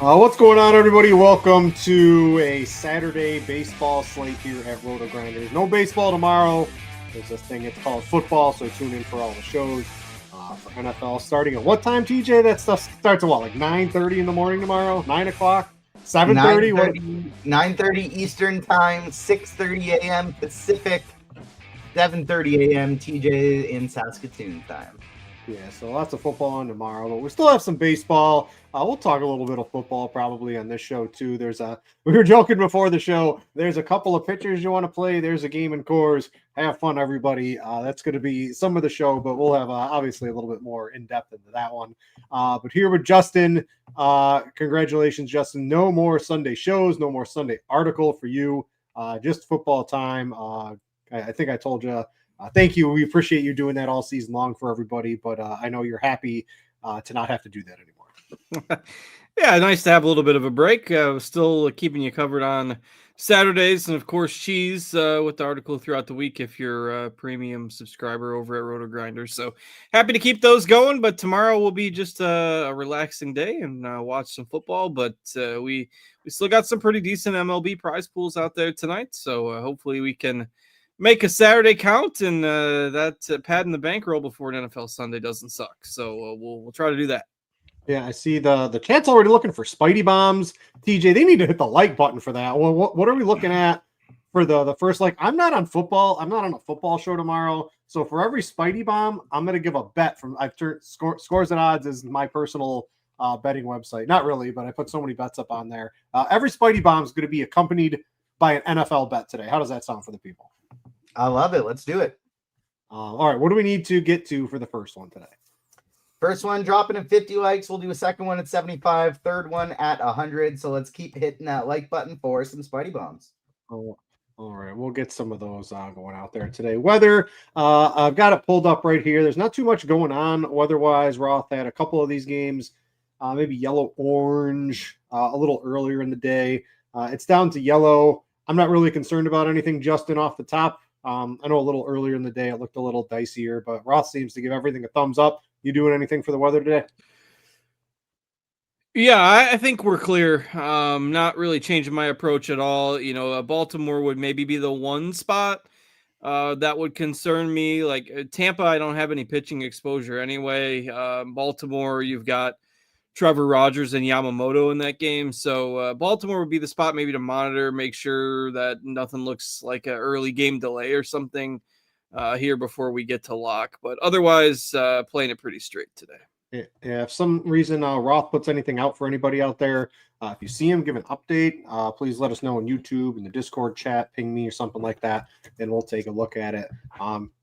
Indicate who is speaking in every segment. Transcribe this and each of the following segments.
Speaker 1: What's going on, everybody? Welcome to a Saturday baseball slate here at RotoGrinders. No baseball tomorrow. There's this thing, it's called football, so tune in for all the shows for NFL starting at what time, TJ? That stuff starts at what, like 9:30 in the morning tomorrow? 9 o'clock? 7:30?
Speaker 2: 9:30 Eastern Time, 6:30 a.m. Pacific, 7:30 a.m. TJ in Saskatoon time.
Speaker 1: Yeah, so lots of football on tomorrow, but we still have some baseball. We'll talk a little bit of football probably on this show too. We were joking before the show. There's a couple of pitchers you want to play. There's a game in Coors. Have fun, everybody. That's going to be some of the show, but we'll have obviously a little bit more in depth into that one. But here with Justin, congratulations, Justin. No more Sunday shows, no more Sunday article for you. Just football time. I think I told you. Thank you. We appreciate you doing that all season long for everybody, but I know you're happy to not have to do that anymore.
Speaker 3: Yeah, nice to have a little bit of a break. Still keeping you covered on Saturdays, and of course cheese with the article throughout the week if you're a premium subscriber over at RotoGrinders. So happy to keep those going, but tomorrow will be just a relaxing day and watch some football. But we still got some pretty decent MLB prize pools out there tonight, so hopefully we can make a Saturday count and that pad in the bankroll before an NFL Sunday doesn't suck. So we'll try to do that.
Speaker 1: Yeah, I see the chat's already looking for Spidey bombs. TJ, they need to hit the like button for that. Well, what are we looking at for the first like? I'm not on football. I'm not on a football show tomorrow. So for every Spidey bomb, I'm gonna give a bet from I've turned Scores and Odds is my personal betting website. Not really, but I put so many bets up on there. Every Spidey bomb is going to be accompanied by an NFL bet today. How does that sound for the people?
Speaker 2: I love it. Let's do it.
Speaker 1: All right, what do we need to get to for the first one today?
Speaker 2: First one dropping at 50 likes. We'll do a second one at 75, third one at 100. So let's keep hitting that like button for some Spidey bombs.
Speaker 1: Oh, all right, we'll get some of those going out there today. Weather, I've got it pulled up right here. There's not too much going on weather-wise. Roth had a couple of these games, maybe yellow-orange a little earlier in the day. It's down to yellow. I'm not really concerned about anything, Justin, off the top. I know a little earlier in the day it looked a little dicier, but Roth seems to give everything a thumbs up. You doing anything for the weather today?
Speaker 3: Yeah, I think we're clear. Not really changing my approach at all. Baltimore would maybe be the one spot that would concern me. Like Tampa, I don't have any pitching exposure anyway. Baltimore, you've got Trevor Rogers and Yamamoto in that game. So Baltimore would be the spot maybe to monitor, make sure that nothing looks like an early game delay or something here before we get to lock. But otherwise, playing it pretty straight today.
Speaker 1: Yeah, if some reason Roth puts anything out for anybody out there, if you see him, give an update. Please let us know on YouTube, in the Discord chat, ping me or something like that, and we'll take a look at it.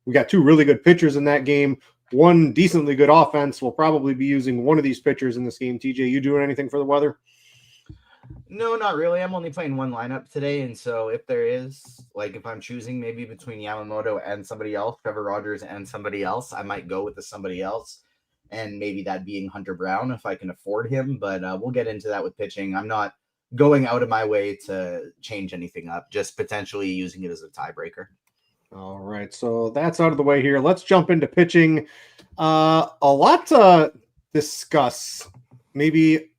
Speaker 1: We got two really good pitchers in that game. One decently good offense. We'll probably be using one of these pitchers in this game. TJ, you doing anything for the weather?
Speaker 2: No, not really. I'm only playing one lineup today, and so if there is, like, if I'm choosing maybe between Yamamoto and somebody else, Trevor Rogers and somebody else, I might go with the somebody else, and maybe that being Hunter Brown if I can afford him, but we'll get into that with pitching. I'm not going out of my way to change anything up, just potentially using it as a tiebreaker.
Speaker 1: All right, so that's out of the way here. Let's jump into pitching. A lot to discuss. Maybe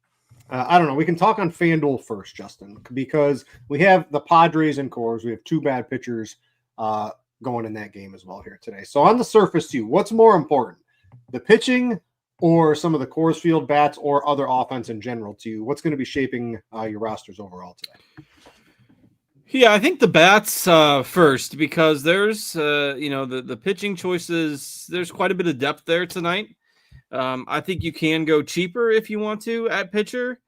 Speaker 1: I don't know. We can talk on FanDuel first, Justin, because we have the Padres and Coors. We have two bad pitchers going in that game as well here today. So on the surface, too, what's more important, the pitching or some of the Coors Field bats or other offense in general to you? What's going to be shaping your rosters overall today?
Speaker 3: Yeah, I think the bats first, because there's, the pitching choices, there's quite a bit of depth there tonight. I think you can go cheaper if you want to at pitcher.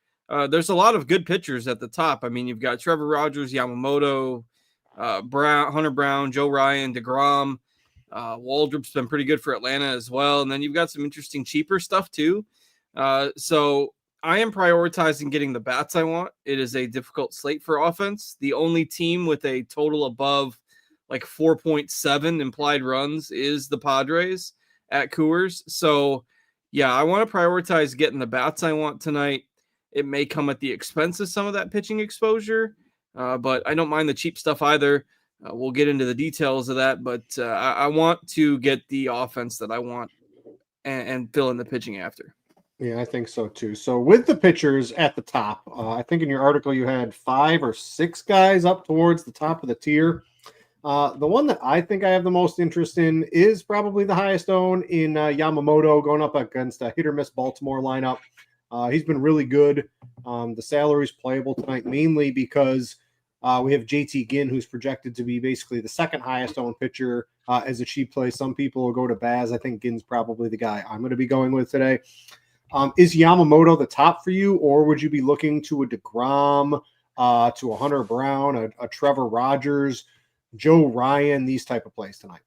Speaker 3: There's a lot of good pitchers at the top. I mean, you've got Trevor Rogers, Yamamoto, Hunter Brown, Joe Ryan, DeGrom. Waldrop's been pretty good for Atlanta as well. And then you've got some interesting cheaper stuff too. So I am prioritizing getting the bats I want. It is a difficult slate for offense. The only team with a total above like 4.7 implied runs is the Padres at Coors. So yeah, I want to prioritize getting the bats I want tonight. It may come at the expense of some of that pitching exposure, but I don't mind the cheap stuff either. We'll get into the details of that, but I want to get the offense that I want and fill in the pitching after.
Speaker 1: Yeah, I think so too. So with the pitchers at the top, I think in your article you had 5 or 6 guys up towards the top of the tier. The one that I think I have the most interest in is probably the highest owned in Yamamoto, going up against a hit or miss Baltimore lineup. He's been really good. The salary's playable tonight, mainly because we have JT Ginn, who's projected to be basically the second highest owned pitcher as a cheap play. Some people will go to Baz. I think Ginn's probably the guy I'm going to be going with today. Is Yamamoto the top for you, or would you be looking to a DeGrom, to a Hunter Brown, a Trevor Rogers, Joe Ryan, these type of plays tonight?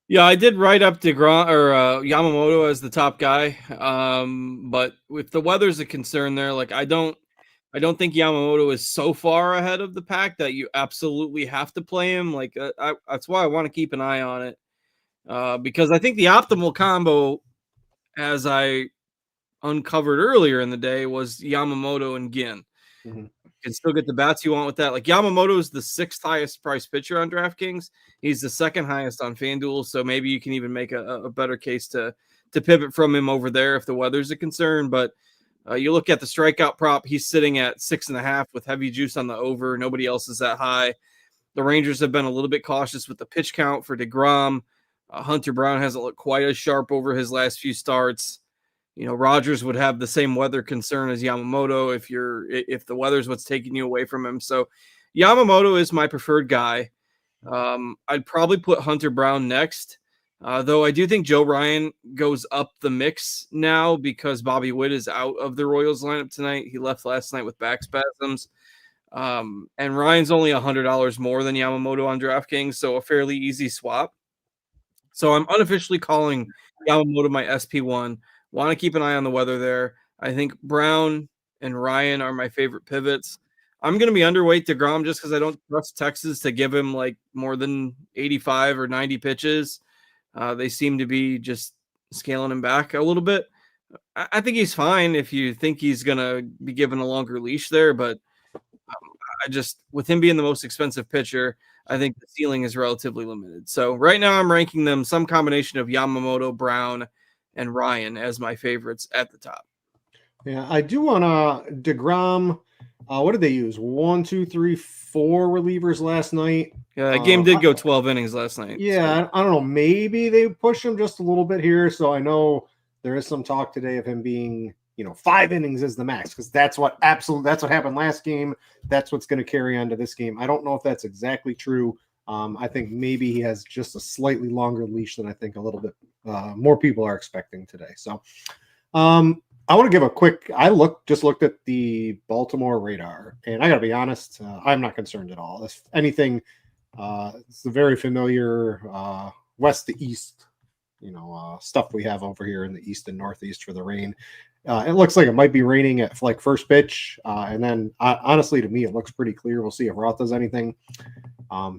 Speaker 3: Yeah, I did write up DeGrom or Yamamoto as the top guy. But if the weather's a concern there, like I don't think Yamamoto is so far ahead of the pack that you absolutely have to play him. Like that's why I want to keep an eye on it, because I think the optimal combo, as I uncovered earlier in the day, was Yamamoto and Ginn.
Speaker 1: Mm-hmm.
Speaker 3: You can still get the bats you want with that. Like Yamamoto is the 6th highest priced pitcher on DraftKings. He's the 2nd highest on FanDuel. So maybe you can even make a better case to pivot from him over there if the weather's a concern. But you look at the strikeout prop, he's sitting at 6.5 with heavy juice on the over. Nobody else is that high. The Rangers have been a little bit cautious with the pitch count for DeGrom. Hunter Brown hasn't looked quite as sharp over his last few starts. You know, Rogers would have the same weather concern as Yamamoto if the weather's what's taking you away from him. So Yamamoto is my preferred guy. I'd probably put Hunter Brown next, though I do think Joe Ryan goes up the mix now because Bobby Witt is out of the Royals lineup tonight. He left last night with back spasms. And Ryan's only $100 more than Yamamoto on DraftKings, so a fairly easy swap. So I'm unofficially calling Yamamoto my SP1. Want to keep an eye on the weather there. I think Brown and Ryan are my favorite pivots. I'm going to be underweight DeGrom just because I don't trust Texas to give him like more than 85 or 90 pitches. They seem to be just scaling him back a little bit. I think he's fine if you think he's going to be given a longer leash there, but with him being the most expensive pitcher, I think the ceiling is relatively limited. So right now I'm ranking them some combination of Yamamoto, Brown, and Ryan as my favorites at the top.
Speaker 1: Yeah, I do want DeGrom. What did they use? 1, 2, 3, 4 relievers last night.
Speaker 3: Yeah, that game did go 12 innings last night.
Speaker 1: Yeah, so. I don't know. Maybe they push him just a little bit here. So I know there is some talk today of him being, 5 innings is the max, because that's what happened last game. That's what's going to carry on to this game. I don't know if that's exactly true. I think maybe he has just a slightly longer leash than I think a little bit more people are expecting today. So I want to give a quick, just looked at the Baltimore radar, and I got to be honest, I'm not concerned at all. If anything, it's the very familiar west to east, stuff we have over here in the east and northeast for the rain. It looks like it might be raining at like first pitch. And then honestly, to me, it looks pretty clear. We'll see if Roth does anything.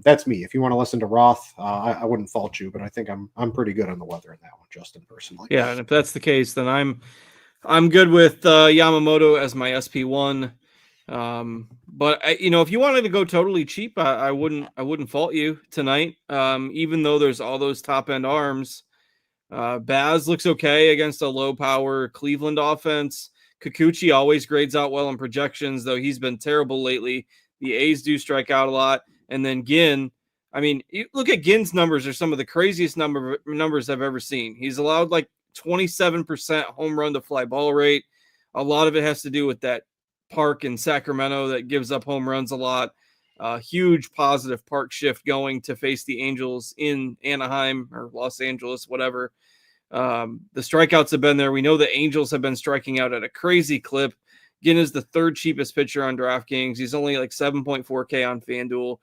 Speaker 1: That's me. If you want to listen to Roth, I wouldn't fault you, but I think I'm pretty good on the weather in that one, Justin, personally.
Speaker 3: Yeah. And if that's the case, then I'm good with Yamamoto as my SP1. But if you wanted to go totally cheap, I wouldn't fault you tonight. Even though there's all those top end arms, Baz looks okay against a low power Cleveland offense. Kikuchi always grades out well in projections, though he's been terrible lately. The A's do strike out a lot. And then Ginn, you look at Ginn's numbers, are some of the craziest numbers I've ever seen. He's allowed like 27% home run to fly ball rate. A lot of it has to do with that park in Sacramento that gives up home runs a lot. Huge positive park shift going to face the Angels in Anaheim or Los Angeles, whatever. The strikeouts have been there. We know the Angels have been striking out at a crazy clip. Ginn is the 3rd cheapest pitcher on DraftKings. He's only like 7.4K on FanDuel,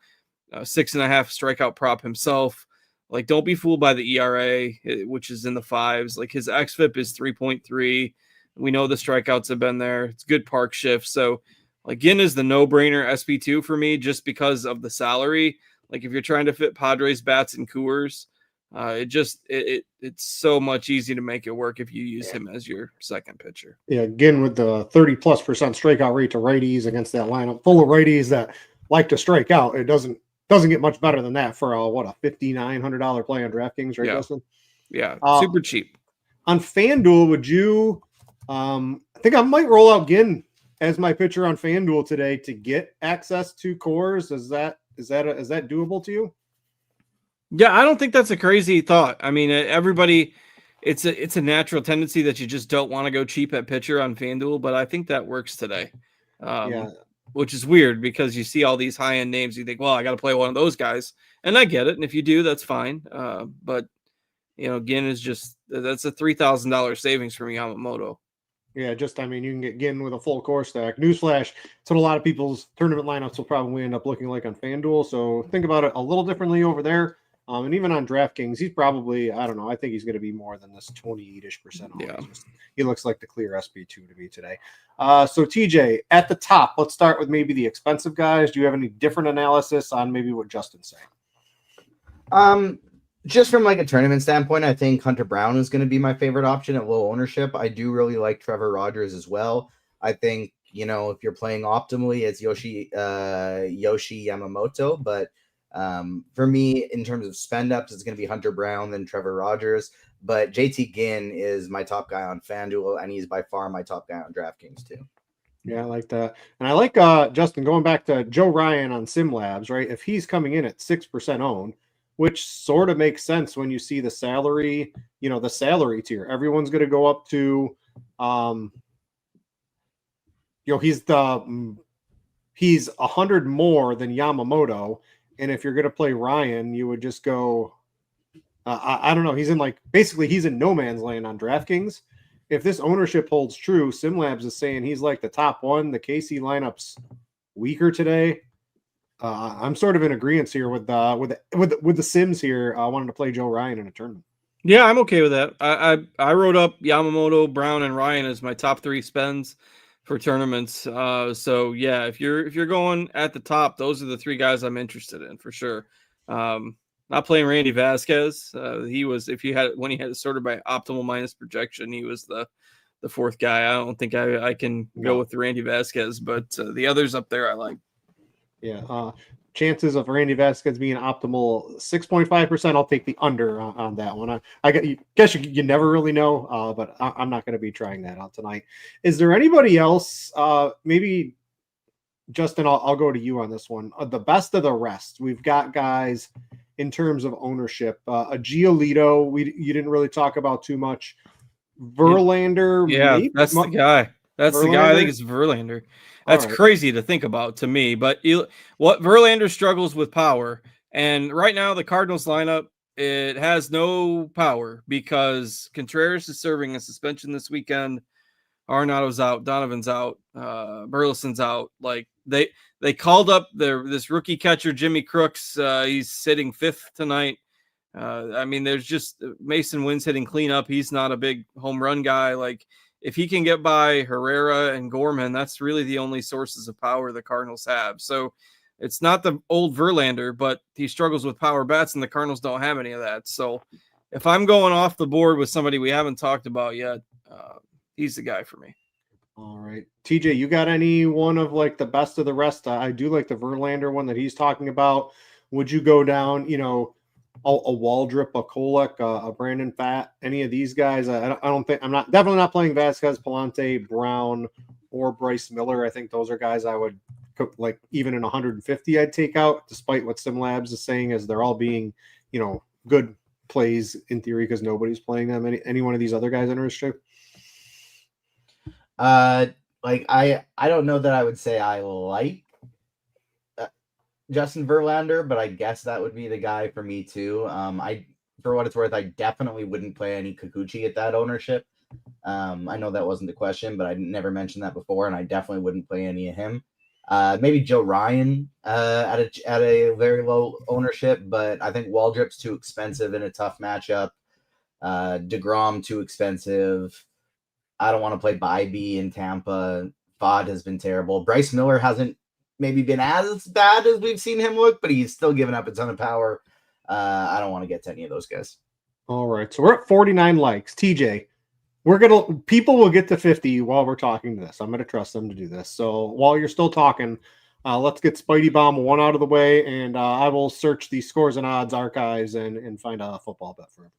Speaker 3: 6.5 strikeout prop himself. Like, don't be fooled by the ERA, which is in the 5s. Like, his xFIP is 3.3. We know the strikeouts have been there. It's good park shift. So, like, Ginn is the no-brainer SP2 for me just because of the salary. Like, if you're trying to fit Padres bats and Coors, it's so much easier to make it work if you use him as your second pitcher. Yeah,
Speaker 1: Ginn with the 30+% strikeout rate to righties against that lineup full of righties that like to strike out. It doesn't get much better than that for a $5,900 play on DraftKings, right,
Speaker 3: yeah.
Speaker 1: Justin?
Speaker 3: Yeah, super cheap.
Speaker 1: On FanDuel, would you I think I might roll out Ginn as my pitcher on FanDuel today to get access to cores. Is that doable to you?
Speaker 3: Yeah, I don't think that's a crazy thought. I mean, everybody, it's a natural tendency that you just don't want to go cheap at pitcher on FanDuel, but I think that works today.
Speaker 1: Yeah.
Speaker 3: Which is weird because you see all these high-end names, you think, well, I got to play one of those guys, and I get it. And if you do, that's fine. But Ginn is that's a $3,000 savings from Yamamoto.
Speaker 1: Yeah, I mean, you can get Ginn with a full core stack. Newsflash, it's what a lot of people's tournament lineups will probably end up looking like on FanDuel. So think about it a little differently over there. And even on DraftKings, he's probably, I don't know, I think he's going to be more than this 28-ish% on.
Speaker 3: Yeah.
Speaker 1: He looks like the clear SP2 to me today. So TJ, at the top, let's start with maybe the expensive guys. Do you have any different analysis on maybe what Justin's saying?
Speaker 2: Just from like a tournament standpoint, I think Hunter Brown is going to be my favorite option at low ownership. I do really like Trevor Rogers as well. I think, if you're playing optimally, it's Yoshi Yamamoto. But for me, in terms of spend ups, it's going to be Hunter Brown, then Trevor Rogers. But JT Ginn is my top guy on FanDuel, and he's by far my top guy on DraftKings too.
Speaker 1: Yeah, I like that. And I like, Justin, going back to Joe Ryan on SimLabs, right? If he's coming in at 6% owned, which sort of makes sense when you see the salary, the salary tier. Everyone's going to go up to, he's 100 more than Yamamoto. And if you're going to play Ryan, you would just go, I don't know. He's in no man's land on DraftKings. If this ownership holds true, SimLabs is saying he's like the top one. The KC lineup's weaker today. I'm sort of in agreement here with the Sims here. I wanted to play Joe Ryan in a tournament.
Speaker 3: Yeah, I'm okay with that. I wrote up Yamamoto, Brown, and Ryan as my top 3 spends for tournaments. So yeah, if you're going at the top, those are the 3 guys I'm interested in for sure. Not playing Randy Vasquez. He was, when he had it sorted by optimal minus projection, he was the 4th guy. I don't think I can go with the Randy Vasquez, but the others up there I like.
Speaker 1: Yeah. Chances of Randy Vasquez being optimal 6.5%. I'll take the under on that one. I guess you never really know, but I'm not going to be trying that out tonight. Is there anybody else? Maybe Justin, I'll go to you on this one. The best of the rest. We've got guys in terms of ownership. A Giolito, you didn't really talk about too much. Verlander,
Speaker 3: yeah, that's the guy. That's Verlander? The guy. I think it's Verlander. That's crazy to think about to me, but what Verlander struggles with power, and right now the Cardinals lineup, it has no power because Contreras is serving a suspension this weekend. Arenado's out, Donovan's out, Burleson's out. Like they called up this rookie catcher Jimmy Crooks. He's sitting 5th tonight. I mean, there's just Mason Wynn's hitting cleanup. He's not a big home run guy. Like, if he can get by Herrera and Gorman, that's really the only sources of power the Cardinals have. So it's not the old Verlander, but he struggles with power bats, and the Cardinals don't have any of that. So if I'm going off the board with somebody we haven't talked about yet, he's the guy for me.
Speaker 1: All right. TJ, you got any one of like the best of the rest? I do like the Verlander one that he's talking about. Would you go down, a Waldrop, a Kolek, a Brandon Pfaadt, any of these guys? I don't think I'm definitely not playing Vasquez, Palante, Brown, or Bryce Miller. I think those are guys I would like even in 150 I'd take out, despite what SimLabs is saying, as they're all being, good plays in theory because nobody's playing them. Any one of these other guys interested?
Speaker 2: Like I don't know that I would say I like Justin Verlander, but I guess that would be the guy for me too. For what it's worth, I definitely wouldn't play any Kikuchi at that ownership. I know that wasn't the question, but I never mentioned that before, and I definitely wouldn't play any of him. Maybe Joe Ryan at a very low ownership, but I think Waldrop's too expensive in a tough matchup. DeGrom too expensive. I don't want to play Bybee in Tampa. Vaught has been terrible. Bryce Miller hasn't maybe been as bad as we've seen him look, but he's still giving up a ton of power. I don't want to get to any of those guys.
Speaker 1: All right. So we're at 49 likes. TJ, people will get to 50 while we're talking to this. I'm going to trust them to do this. So while you're still talking, let's get Spidey Bomb one out of the way, and I will search the scores and odds archives and find a football bet for everybody.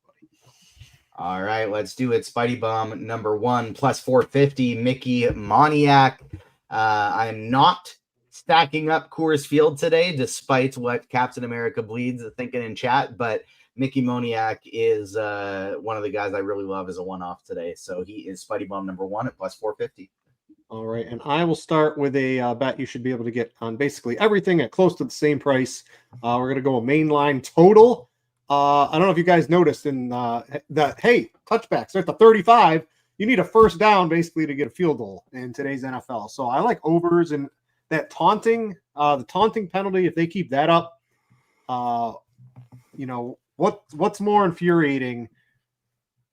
Speaker 2: All right, let's do it. Spidey Bum number 1 plus 450, Mickey Moniak. I'm not stacking up Coors Field today, despite what Captain America Bleeds is thinking in chat, but Mickey Moniak is one of the guys I really love as a one-off today. So he is Spidey Bum number 1 at plus 450.
Speaker 1: All right, and I will start with a bet you should be able to get on basically everything at close to the same price. We're going to go a main line total. I don't know if you guys noticed in that, hey, touchbacks at the 35, you need a first down basically to get a field goal in today's NFL. So I like overs and that taunting, the taunting penalty, if they keep that up, what's more infuriating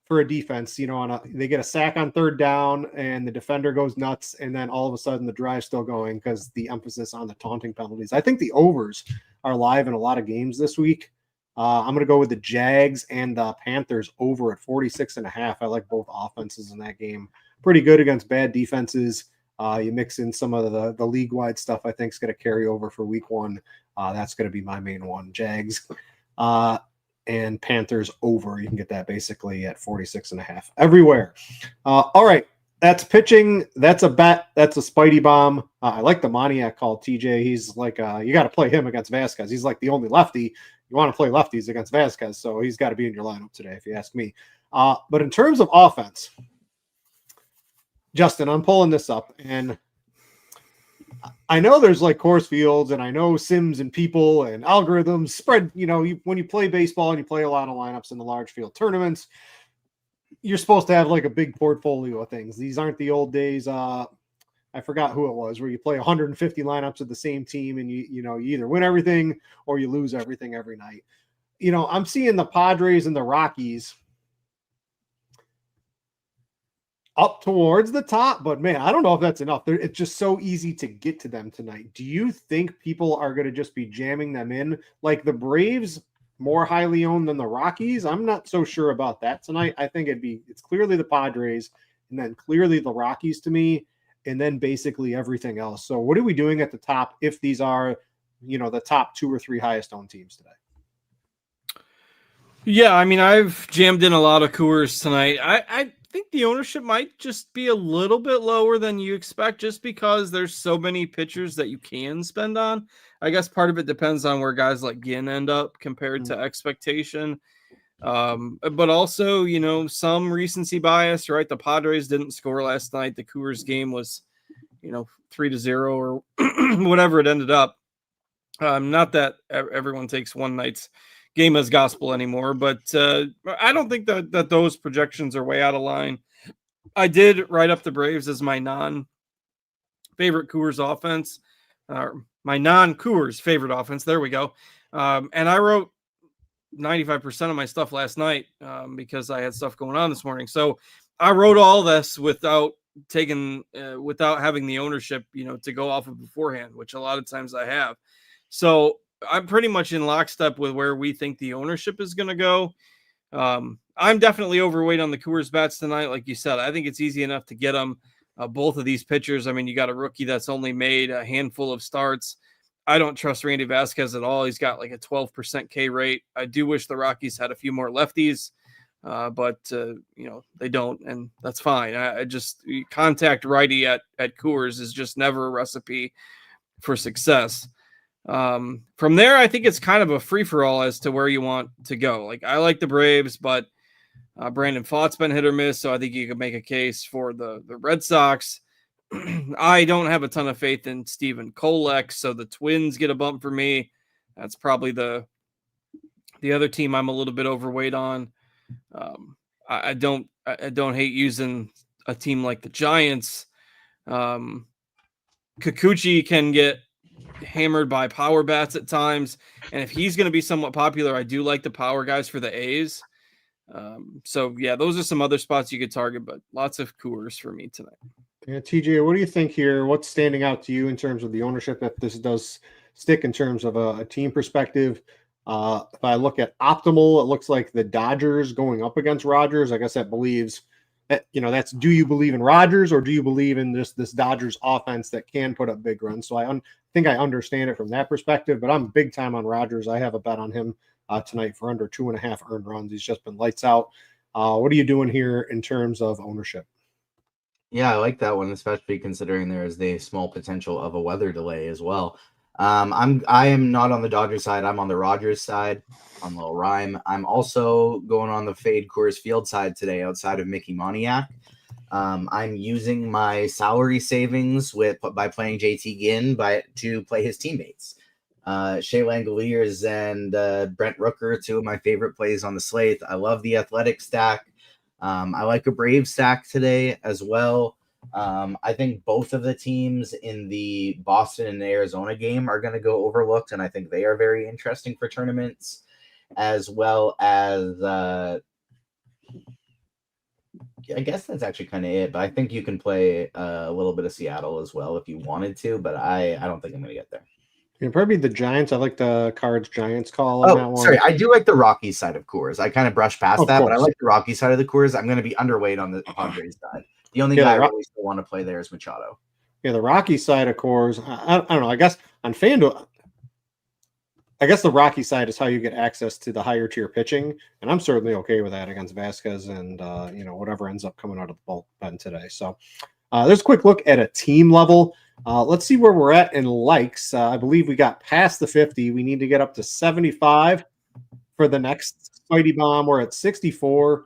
Speaker 1: for a defense, they get a sack on third down and the defender goes nuts, and then all of a sudden the drive's still going because the emphasis on the taunting penalties. I think the overs are live in a lot of games this week. I'm going to go with the Jags and the Panthers over at 46.5. I like both offenses in that game. Pretty good against bad defenses. You mix in some of the league-wide stuff I think is going to carry over for week 1. That's going to be my main one. Jags and Panthers over. You can get that basically at 46.5 everywhere. All right. That's pitching. That's a bet. That's a Spidey Bomb. I like the Moniak call, TJ. He's like, you got to play him against Vasquez. He's like the only lefty. You want to play lefties against Vasquez, so he's got to be in your lineup today, if you ask me. But in terms of offense, Justin, I'm pulling this up, and I know there's like Coors Fields, and I know Sims and people and algorithms spread. When you play baseball and you play a lot of lineups in the large field tournaments, you're supposed to have like a big portfolio of things. These aren't the old days. I forgot who it was, where you play 150 lineups of the same team and you either win everything or you lose everything every night. I'm seeing the Padres and the Rockies up towards the top, but man, I don't know if that's enough. It's just so easy to get to them tonight. Do you think people are going to just be jamming them in? Like the Braves, more highly owned than the Rockies? I'm not so sure about that tonight. I think it's clearly the Padres and then clearly the Rockies to me, and then basically everything else. So what are we doing at the top if these are, the top 2 or 3 highest owned teams today?
Speaker 3: Yeah, I mean, I've jammed in a lot of Coors tonight. I think the ownership might just be a little bit lower than you expect just because there's so many pitchers that you can spend on. I guess part of it depends on where guys like Ginn end up compared to expectation. But also, some recency bias, right? The Padres didn't score last night. The Coors game was, 3-0 or whatever it ended up. Not that everyone takes one night's game as gospel anymore, but I don't think that those projections are way out of line. I did write up the Braves as my non-favorite Coors offense, my non-Coors favorite offense. There we go. And I wrote 95% of my stuff last night because I had stuff going on this morning. So I wrote all this without having the ownership, to go off of beforehand, which a lot of times I have. So I'm pretty much in lockstep with where we think the ownership is going to go. I'm definitely overweight on the Coors bats tonight. Like you said, I think it's easy enough to get them. Both of these pitchers. I mean, you got a rookie that's only made a handful of starts. I don't trust Randy Vasquez at all. He's got like a 12% K rate. I do wish the Rockies had a few more lefties, but they don't, and that's fine. I just contact righty at Coors is just never a recipe for success. From there, I think it's kind of a free-for-all as to where you want to go. Like I like the Braves, but Brandon Pfaadt's been hit or miss, so I think you could make a case for the Red Sox. I don't have a ton of faith in Steven Kolek, so the Twins get a bump for me. That's probably the other team I'm a little bit overweight on. I don't hate using a team like the Giants. Kikuchi can get hammered by power bats at times, and if he's going to be somewhat popular, I do like the power guys for the A's. So yeah, those are some other spots you could target, but lots of Coors for me tonight.
Speaker 1: Yeah, TJ, what do you think here? What's standing out to you in terms of the ownership if this does stick in terms of a team perspective? If I look at optimal, it looks like the Dodgers going up against Rogers. I guess that believes that, that's, do you believe in Rogers or do you believe in this Dodgers offense that can put up big runs? So I think I understand it from that perspective, but I'm big time on Rogers. I have a bet on him tonight for under 2.5 earned runs. He's just been lights out. What are you doing here in terms of ownership?
Speaker 2: Yeah, I like that one, especially considering there is the small potential of a weather delay as well. I am not on the Dodgers side. I'm on the Rogers side on Little Rhyme. I'm also going on the Fade Coors Field side today outside of Mickey Moniak. I'm using my salary savings by playing JT Ginn to play his teammates. Shea Langoliers and Brent Rooker, two of my favorite plays on the slate. I love the athletic stack. I like a Brave stack today as well. I think both of the teams in the Boston and Arizona game are going to go overlooked, and I think they are very interesting for tournaments, as well as I guess that's actually kind of it. But I think you can play a little bit of Seattle as well if you wanted to, but I don't think I'm going to get there.
Speaker 1: It'd probably be the Giants. I like the Cards Giants call on that one.
Speaker 2: Sorry, I do like the Rockies side of Coors. I kind of brushed past
Speaker 1: Of
Speaker 2: that,
Speaker 1: course.
Speaker 2: but I like the Rockies side of the Coors. I'm going to be underweight on the Padres side. The only guy I really still want to play there is Machado.
Speaker 1: Yeah, the Rocky side of Coors. I don't know. I guess on FanDuel, the Rocky side is how you get access to the higher tier pitching, and I'm certainly okay with that against Vasquez and whatever ends up coming out of the bullpen today. So there's a quick look at a team level. Let's see where we're at in likes. I believe we got past the 50. We need to get up to 75 for the next Spidey Bomb. We're at 64.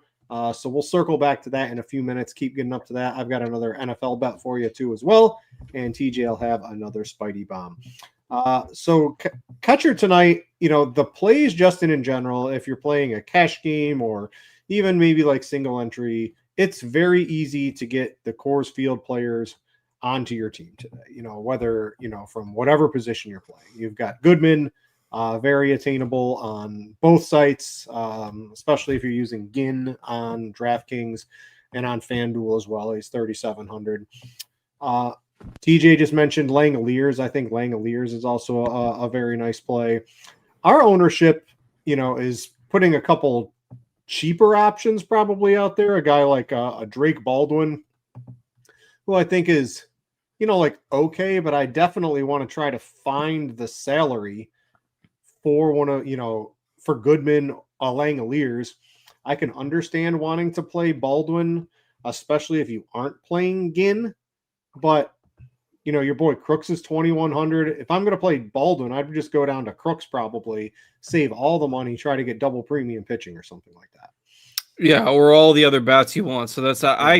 Speaker 1: So we'll circle back to that in a few minutes. Keep getting up to that. I've got another NFL bet for you too as well. And TJ will have another Spidey Bomb. So catcher tonight, the plays just in general, if you're playing a cash game or even maybe like single entry, it's very easy to get the Coors Field players onto your team today, whether, from whatever position you're playing. You've got Goodman, very attainable on both sites, especially if you're using Ginn on DraftKings and on FanDuel as well. He's 3,700. TJ just mentioned Langoliers. I think Langoliers is also a very nice play. Our ownership, is putting a couple cheaper options probably out there. A guy like a Drake Baldwin, who I think is, okay, but I definitely want to try to find the salary for one of, for Goodman, Langoliers. I can understand wanting to play Baldwin, especially if you aren't playing Ginn, but your boy Crooks is 2,100. If I'm going to play Baldwin, I'd just go down to Crooks, probably save all the money, try to get double premium pitching or something like that.
Speaker 3: Yeah, or all the other bats you want. So that's I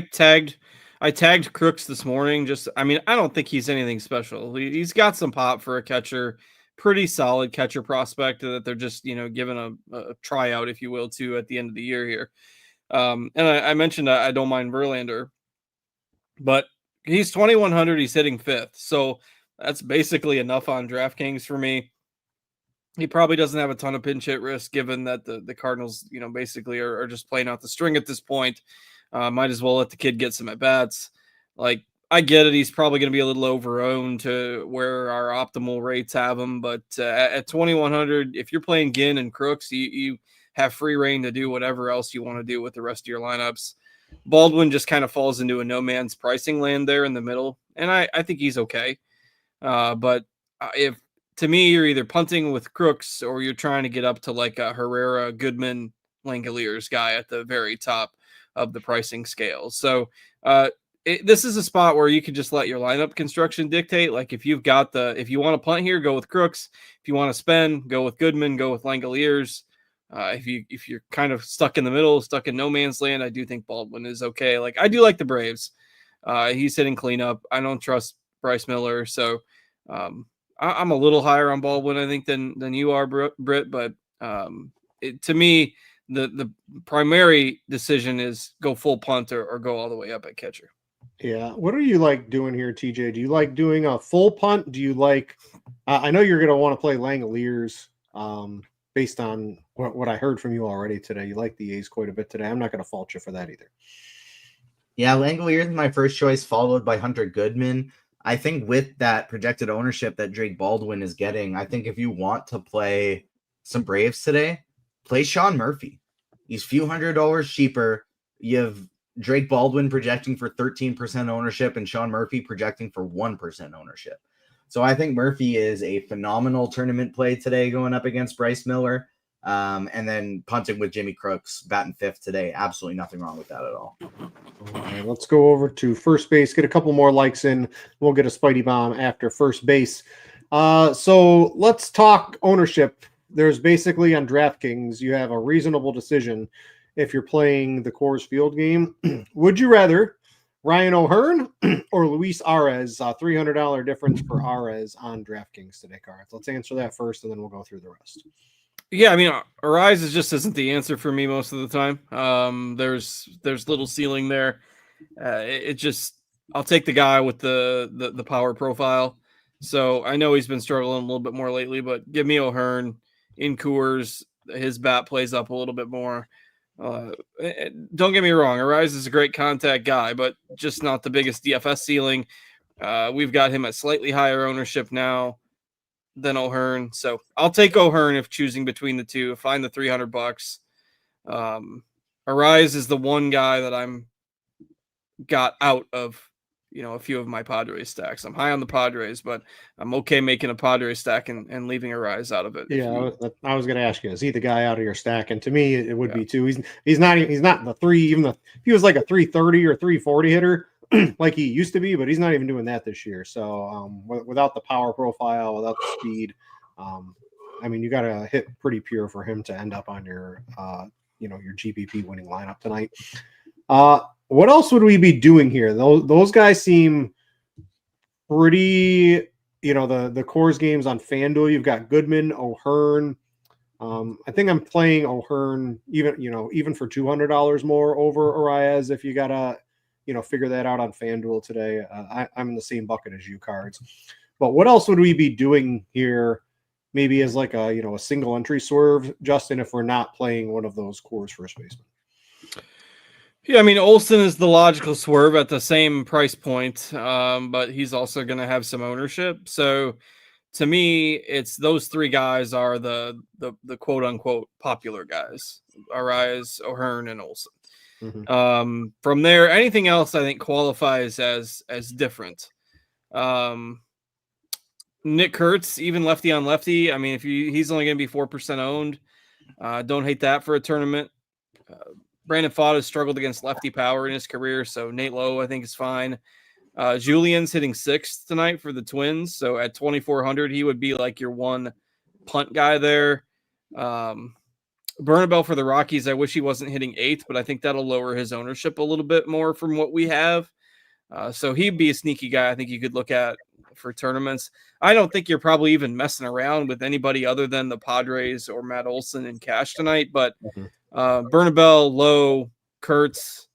Speaker 3: tagged Crooks this morning. I don't think he's anything special. He's got some pop for a catcher, pretty solid catcher prospect that they're just giving a tryout, if you will, to at the end of the year here. And I mentioned I don't mind Verlander, but he's 2,100. He's hitting fifth, so that's basically enough on DraftKings for me. He probably doesn't have a ton of pinch hit risk, given that the Cardinals, basically are just playing out the string at this point. Might as well let the kid get some at bats. Like, I get it. He's probably going to be a little overowned to where our optimal rates have him, but at 2,100, if you're playing Ginn and Crooks, you have free reign to do whatever else you want to do with the rest of your lineups. Baldwin just kind of falls into a no man's pricing land there in the middle, and I think he's okay. But if to me, you're either punting with Crooks or you're trying to get up to like a Herrera, Goodman, Langoliers guy at the very top of the pricing scale. So this is a spot where you can just let your lineup construction dictate. Like if you want to punt here, go with Crooks. If you want to spend, go with Goodman, go with Langoliers. If you're kind of stuck in the middle, stuck in no man's land, I do think Baldwin is okay. Like I do like the Braves. He's hitting cleanup. I don't trust Bryce Miller, so I'm a little higher on Baldwin, I think, than you are, Britt. But to me, the primary decision is go full punt or go all the way up at catcher.
Speaker 1: Yeah. What are you like doing here, TJ? Do you like doing a full punt? Do you like? I know you're going to want to play Langoliers. Based on what I heard from you already today, you like the A's quite a bit today. I'm not going to fault you for that either.
Speaker 2: Yeah, Langoliers is my first choice, followed by Hunter Goodman. I think with that projected ownership that Drake Baldwin is getting, I think if you want to play some Braves today, play Sean Murphy. He's a few $100s cheaper. You have Drake Baldwin projecting for 13% ownership and Sean Murphy projecting for 1% ownership. So I think Murphy is a phenomenal tournament play today going up against Bryce Miller. And then punting with Jimmy Crooks, batting fifth today. Absolutely nothing wrong with that at all.
Speaker 1: All right, let's go over to first base, get a couple more likes in. We'll get a Spidey Bomb after first base. So let's talk ownership. There's basically on DraftKings, you have a reasonable decision if you're playing the Coors Field game. Would you rather Ryan O'Hearn or Luis Arraez? $300 difference for Arraez on DraftKings today, Cards. Let's answer that first, and then we'll go through the rest.
Speaker 3: Yeah, I mean, Arise just isn't the answer for me most of the time. There's little ceiling there. It just, I'll take the guy with the power profile. So I know he's been struggling a little bit more lately, but give me O'Hearn in Coors. His bat plays up a little bit more. Don't get me wrong, Arise is a great contact guy, but just not the biggest DFS ceiling. We've got him at slightly higher ownership now than O'Hearn, so I'll take O'Hearn if choosing between the two. Find the $300. Arise is the one guy that I'm got out of, a few of my Padres stacks. I'm high on the Padres, but I'm okay making a Padres stack and leaving Arise out of it.
Speaker 1: Yeah, I was going to ask you, is he the guy out of your stack? And to me, it would be too. He's not the three. If he was like a 330 or 340 hitter like he used to be, but he's not even doing that this year. So without the power profile, without the speed, I mean, you got to hit pretty pure for him to end up on your your GPP winning lineup tonight. What else would we be doing here? Those guys seem pretty, the Coors games on FanDuel. You've got Goodman, O'Hearn. I think I'm playing O'Hearn even for $200 more over Arias if you gotta, figure that out on FanDuel today. I'm in the same bucket as you, Cards. But what else would we be doing here? Maybe as like a single entry swerve, Justin, if we're not playing one of those Coors first basemen.
Speaker 3: Yeah, I mean, Olsen is the logical swerve at the same price point, but he's also going to have some ownership. So to me, it's those three guys are the quote unquote popular guys: Arias, O'Hearn, and Olsen. Mm-hmm. From there, anything else I think qualifies as different. Nick Kurtz, even lefty on lefty. I mean, he's only going to be 4% owned. Don't hate that for a tournament. Brandon Pfaadt has struggled against lefty power in his career, so Nate Lowe I think is fine. Julian's hitting 6th tonight for the Twins, so at 2,400 he would be like your one punt guy there. Bernabel for the Rockies, I wish he wasn't hitting 8th, but I think that'll lower his ownership a little bit more from what we have. So he'd be a sneaky guy I think you could look at for tournaments. I don't think you're probably even messing around with anybody other than the Padres or Matt Olson in cash tonight, but Bernabel, Lowe, Kurtz,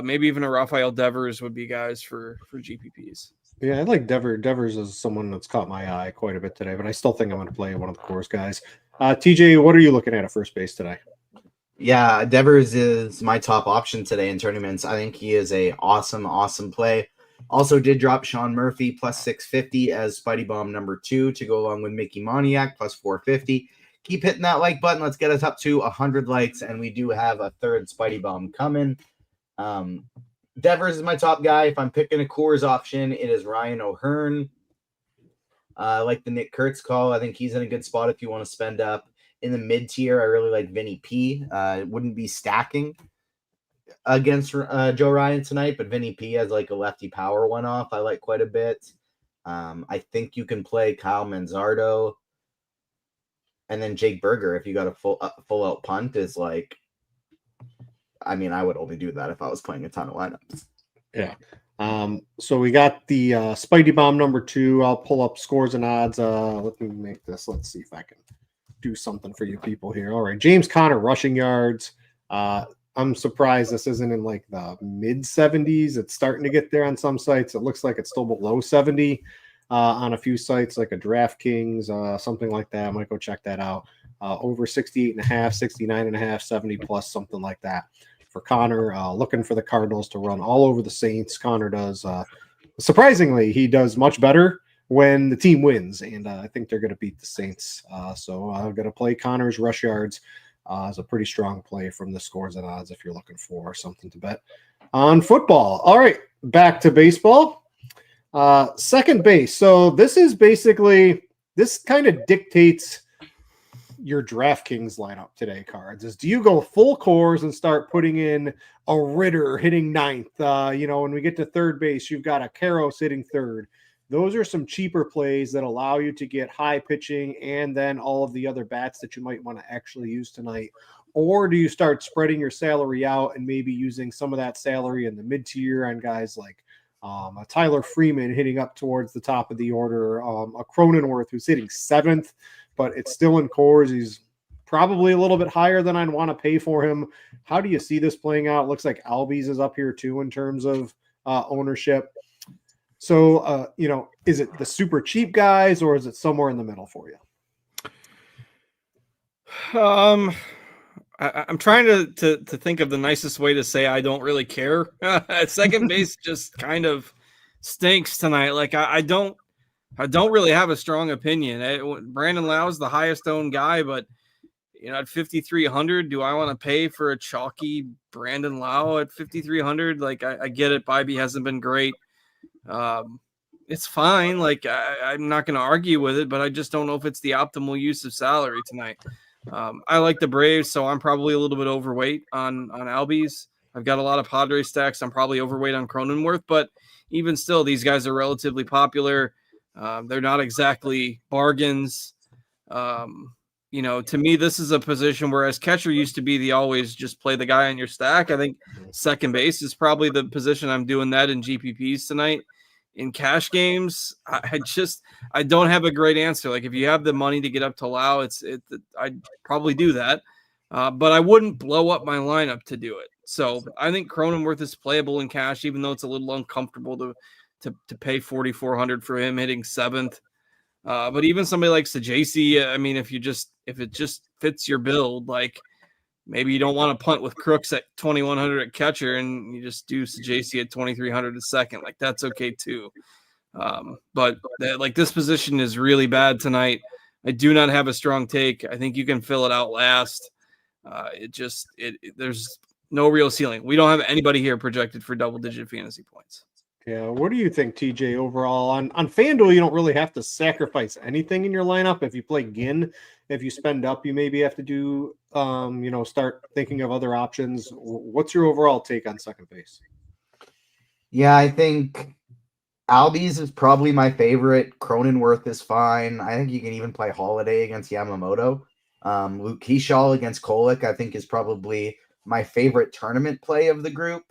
Speaker 3: maybe even a Rafael Devers would be guys for GPPs.
Speaker 1: Yeah, I like Devers is someone that's caught my eye quite a bit today, but I still think I'm going to play one of the Coors guys. TJ, what are you looking at first base today?
Speaker 2: Yeah, Devers is my top option today in tournaments. I think he is a awesome play. Also did drop Sean Murphy plus 650 as Spidey Bomb number 2 to go along with Mickey Moniak plus 450. Keep hitting that like button. Let's get us up to 100 likes, and we do have a third Spidey Bomb coming. Devers is my top guy. If I'm picking a Coors option, it is Ryan O'Hearn. I like the Nick Kurtz call. I think he's in a good spot if you want to spend up. In the mid-tier, I really like Vinny P. Wouldn't be stacking against Joe Ryan tonight, but Vinny P has like a lefty power one-off I like quite a bit. I think you can play Kyle Manzardo. And then Jake Berger, if you got a full-out punt, is like, I mean, I would only do that if I was playing a ton of lineups.
Speaker 1: Yeah. So we got the Spidey Bomb number 2. I'll pull up scores and odds. Let me make this. Let's see if I can do something for you people here. All right. James Conner rushing yards. I'm surprised this isn't in like the mid 70s. It's starting to get there on some sites. It looks like it's still below 70 on a few sites like a DraftKings, something like that. I might go check that out. Over 68.5, 69.5, 70 plus, something like that for Connor. Looking for the Cardinals to run all over the Saints. Connor does. Surprisingly, he does much better when the team wins, and I think they're going to beat the Saints. So I'm going to play Connor's rush yards as a pretty strong play from the scores and odds if you're looking for something to bet on football. All right, back to baseball. Second base. So this is basically, this kind of dictates your DraftKings lineup today, Cards, is do you go full cores and start putting in a Ritter hitting ninth? When we get to third base, you've got a Karros hitting third. Those are some cheaper plays that allow you to get high pitching and then all of the other bats that you might want to actually use tonight. Or do you start spreading your salary out and maybe using some of that salary in the mid-tier on guys like a Tyler Freeman hitting up towards the top of the order, a Cronenworth who's hitting seventh, but it's still in cores. He's probably a little bit higher than I'd want to pay for him. How do you see this playing out? It looks like Albies is up here too in terms of ownership. So, is it the super cheap guys or is it somewhere in the middle for you?
Speaker 3: I'm trying to think of the nicest way to say I don't really care. Second base just kind of stinks tonight. Like I don't really have a strong opinion. Brandon Lau's the highest owned guy, but at 5,300, do I want to pay for a chalky Brandon Lau at 5,300? Like I get it. Bybee hasn't been great. It's fine. Like I'm not going to argue with it, but I just don't know if it's the optimal use of salary tonight. I like the Braves, so I'm probably a little bit overweight on Albies. I've got a lot of Padres stacks. I'm probably overweight on Cronenworth, but even still, these guys are relatively popular. They're not exactly bargains. To me, this is a position where as catcher used to be the always just play the guy on your stack. I think second base is probably the position I'm doing that in GPPs tonight. In cash games, I don't have a great answer. Like if you have the money to get up to Lau, I'd probably do that, but I wouldn't blow up my lineup to do it. So I think Cronenworth is playable in cash, even though it's a little uncomfortable to pay 4,400 for him hitting seventh. But even somebody like Sajasi, I mean, if it just fits your build, like maybe you don't want to punt with Crooks at 2,100 at catcher and you just do Sajasi at 2,300 a second. Like that's okay too. But this position is really bad tonight. I do not have a strong take. I think you can fill it out last. There's no real ceiling. We don't have anybody here projected for double-digit fantasy points.
Speaker 1: Yeah, what do you think, TJ, overall? On FanDuel, you don't really have to sacrifice anything in your lineup. If you play Ginn, if you spend up, you maybe have to do, start thinking of other options. What's your overall take on second base?
Speaker 2: Yeah, I think Albies is probably my favorite. Cronenworth is fine. I think you can even play Holiday against Yamamoto. Luke Keeschall against Kolek, I think, is probably my favorite tournament play of the group.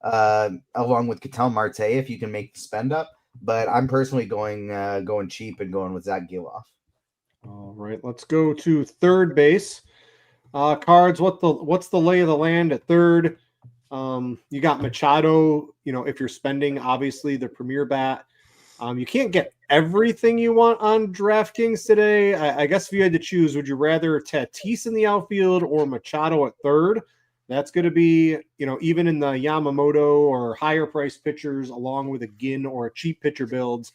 Speaker 2: Along with Ketel Marte, if you can make the spend up, but I'm personally going cheap and going with Zach Geloff.
Speaker 1: All right, let's go to third base. Cards, what's the lay of the land at third? You got Machado. If you're spending, obviously the premier bat. You can't get everything you want on DraftKings today. I guess if you had to choose, would you rather Tatis in the outfield or Machado at third? That's going to be, even in the Yamamoto or higher price pitchers, along with a Ginn or a cheap pitcher builds,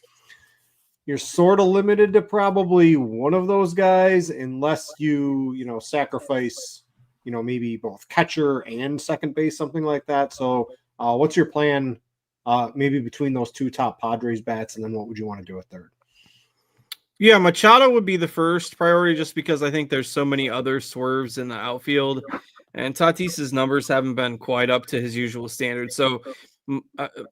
Speaker 1: you're sort of limited to probably one of those guys, unless you sacrifice, maybe both catcher and second base, something like that. So what's your plan maybe between those two top Padres bats, and then what would you want to do at third?
Speaker 3: Yeah, Machado would be the first priority just because I think there's so many other swerves in the outfield. And Tatis's numbers haven't been quite up to his usual standards. So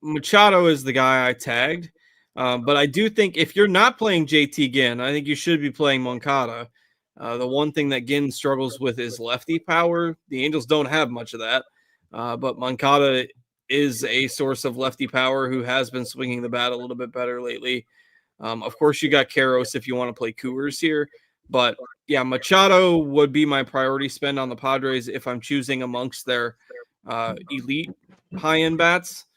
Speaker 3: Machado is the guy I tagged. But I do think if you're not playing JT Ginn, I think you should be playing Moncada. The one thing that Ginn struggles with is lefty power. The Angels don't have much of that. But Moncada is a source of lefty power who has been swinging the bat a little bit better lately. Of course, you got Karros if you want to play Coors here. But yeah, Machado would be my priority spend on the Padres if I'm choosing amongst their elite high-end bats.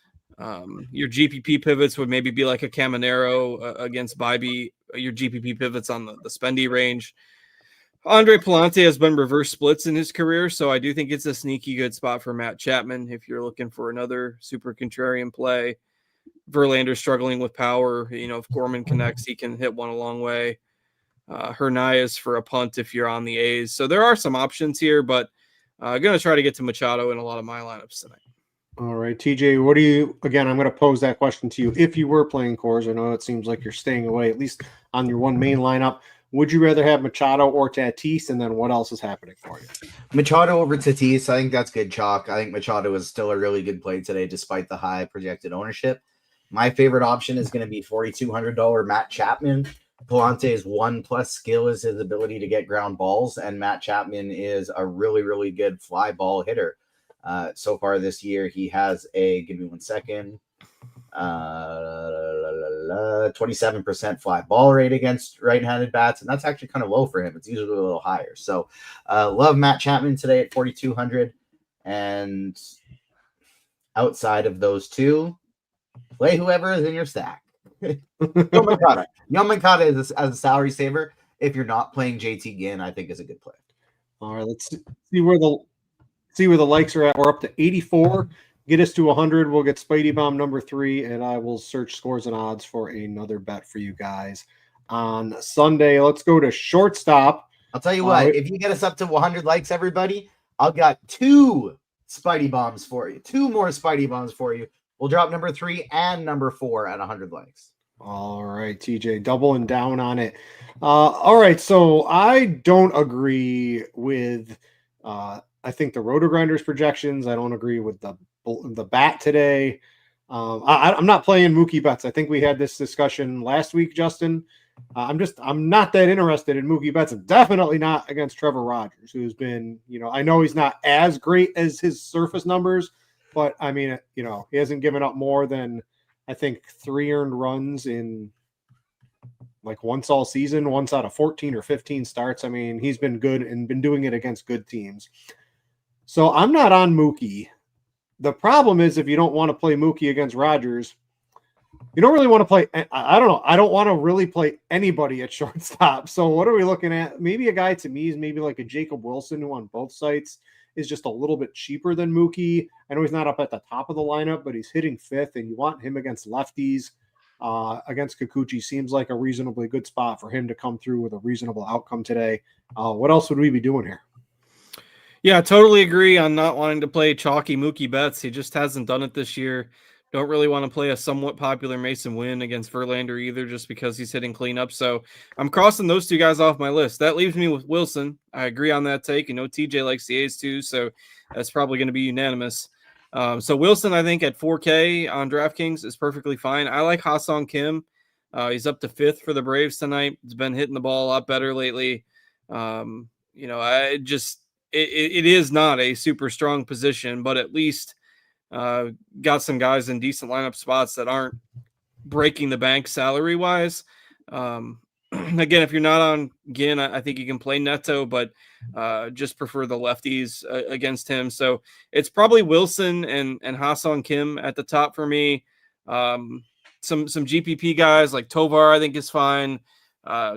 Speaker 3: Your GPP pivots would maybe be like a Caminero against Bybee. Your GPP pivots on the spendy range. Andre Palante has been reverse splits in his career, so I do think it's a sneaky good spot for Matt Chapman if you're looking for another super contrarian play. Verlander's struggling with power. If Gorman connects, he can hit one a long way. Hernandez for a punt if you're on the A's. So there are some options here, but I'm going to try to get to Machado in a lot of my lineups tonight.
Speaker 1: All right, TJ, again, I'm going to pose that question to you. If you were playing cores, I know it seems like you're staying away, at least on your one main lineup. Would you rather have Machado or Tatis? And then what else is happening for you?
Speaker 2: Machado over Tatis. I think that's good chalk. I think Machado is still a really good play today, despite the high projected ownership. My favorite option is going to be $4,200 Matt Chapman. Palante's 1+ skill is his ability to get ground balls, and Matt Chapman is a really, really good fly ball hitter. So far this year, he has give me 1 second, 27% fly ball rate against right-handed bats, and that's actually kind of low for him. It's usually a little higher. So love Matt Chapman today at 4,200. And outside of those two, play whoever is in your stack. Young Moncada as a salary saver, if you're not playing JT Ginn, I think is a good play.
Speaker 1: All right, let's see where the likes are at. We're up to 84. Get us to 100. We'll get Spidey Bomb number 3, and I will search scores and odds for another bet for you guys on Sunday. Let's go to shortstop.
Speaker 2: I'll tell you what, if you get us up to 100 likes, everybody, I've got 2 Spidey Bombs for you. 2 more Spidey Bombs for you. We'll drop number 3 and number 4 at 100 likes.
Speaker 1: All right, TJ, doubling down on it. All right, so I don't agree with I think the RotoGrinders projections. I don't agree with the bat today. I'm not playing Mookie Betts. I think we had this discussion last week, Justin. I'm not that interested in Mookie Betts, and definitely not against Trevor Rogers, who's been, I know he's not as great as his surface numbers, but I mean, he hasn't given up more than, I think, 3 earned runs in like once all season, once out of 14 or 15 starts. I mean, he's been good and been doing it against good teams. So I'm not on Mookie. The problem is if you don't want to play Mookie against Rogers, you don't really want to play. I don't know. I don't want to really play anybody at shortstop. So what are we looking at? Maybe a guy to me is maybe like a Jacob Wilson, who on both sites is just a little bit cheaper than Mookie. I know he's not up at the top of the lineup, but he's hitting 5th, and you want him against lefties. Against Kikuchi seems like a reasonably good spot for him to come through with a reasonable outcome today. What else would we be doing here?
Speaker 3: Yeah, I totally agree on not wanting to play chalky Mookie Betts. He just hasn't done it this year. Don't really want to play a somewhat popular Mason Wynn against Verlander either, just because he's hitting cleanup. So I'm crossing those 2 guys off my list. That leaves me with Wilson. I agree on that take. TJ likes the A's too, so that's probably going to be unanimous. So Wilson, I think at 4K on DraftKings is perfectly fine. I like Ha-Seong Kim. He's up to 5th for the Braves tonight. He's been hitting the ball a lot better lately. It is not a super strong position, but at least got some guys in decent lineup spots that aren't breaking the bank salary wise. Again, if you're not on Ginn, I think you can play Neto, but just prefer the lefties against him. So it's probably Wilson and Ha-Seong Kim at the top for me. Some GPP guys like Tovar, I think is fine.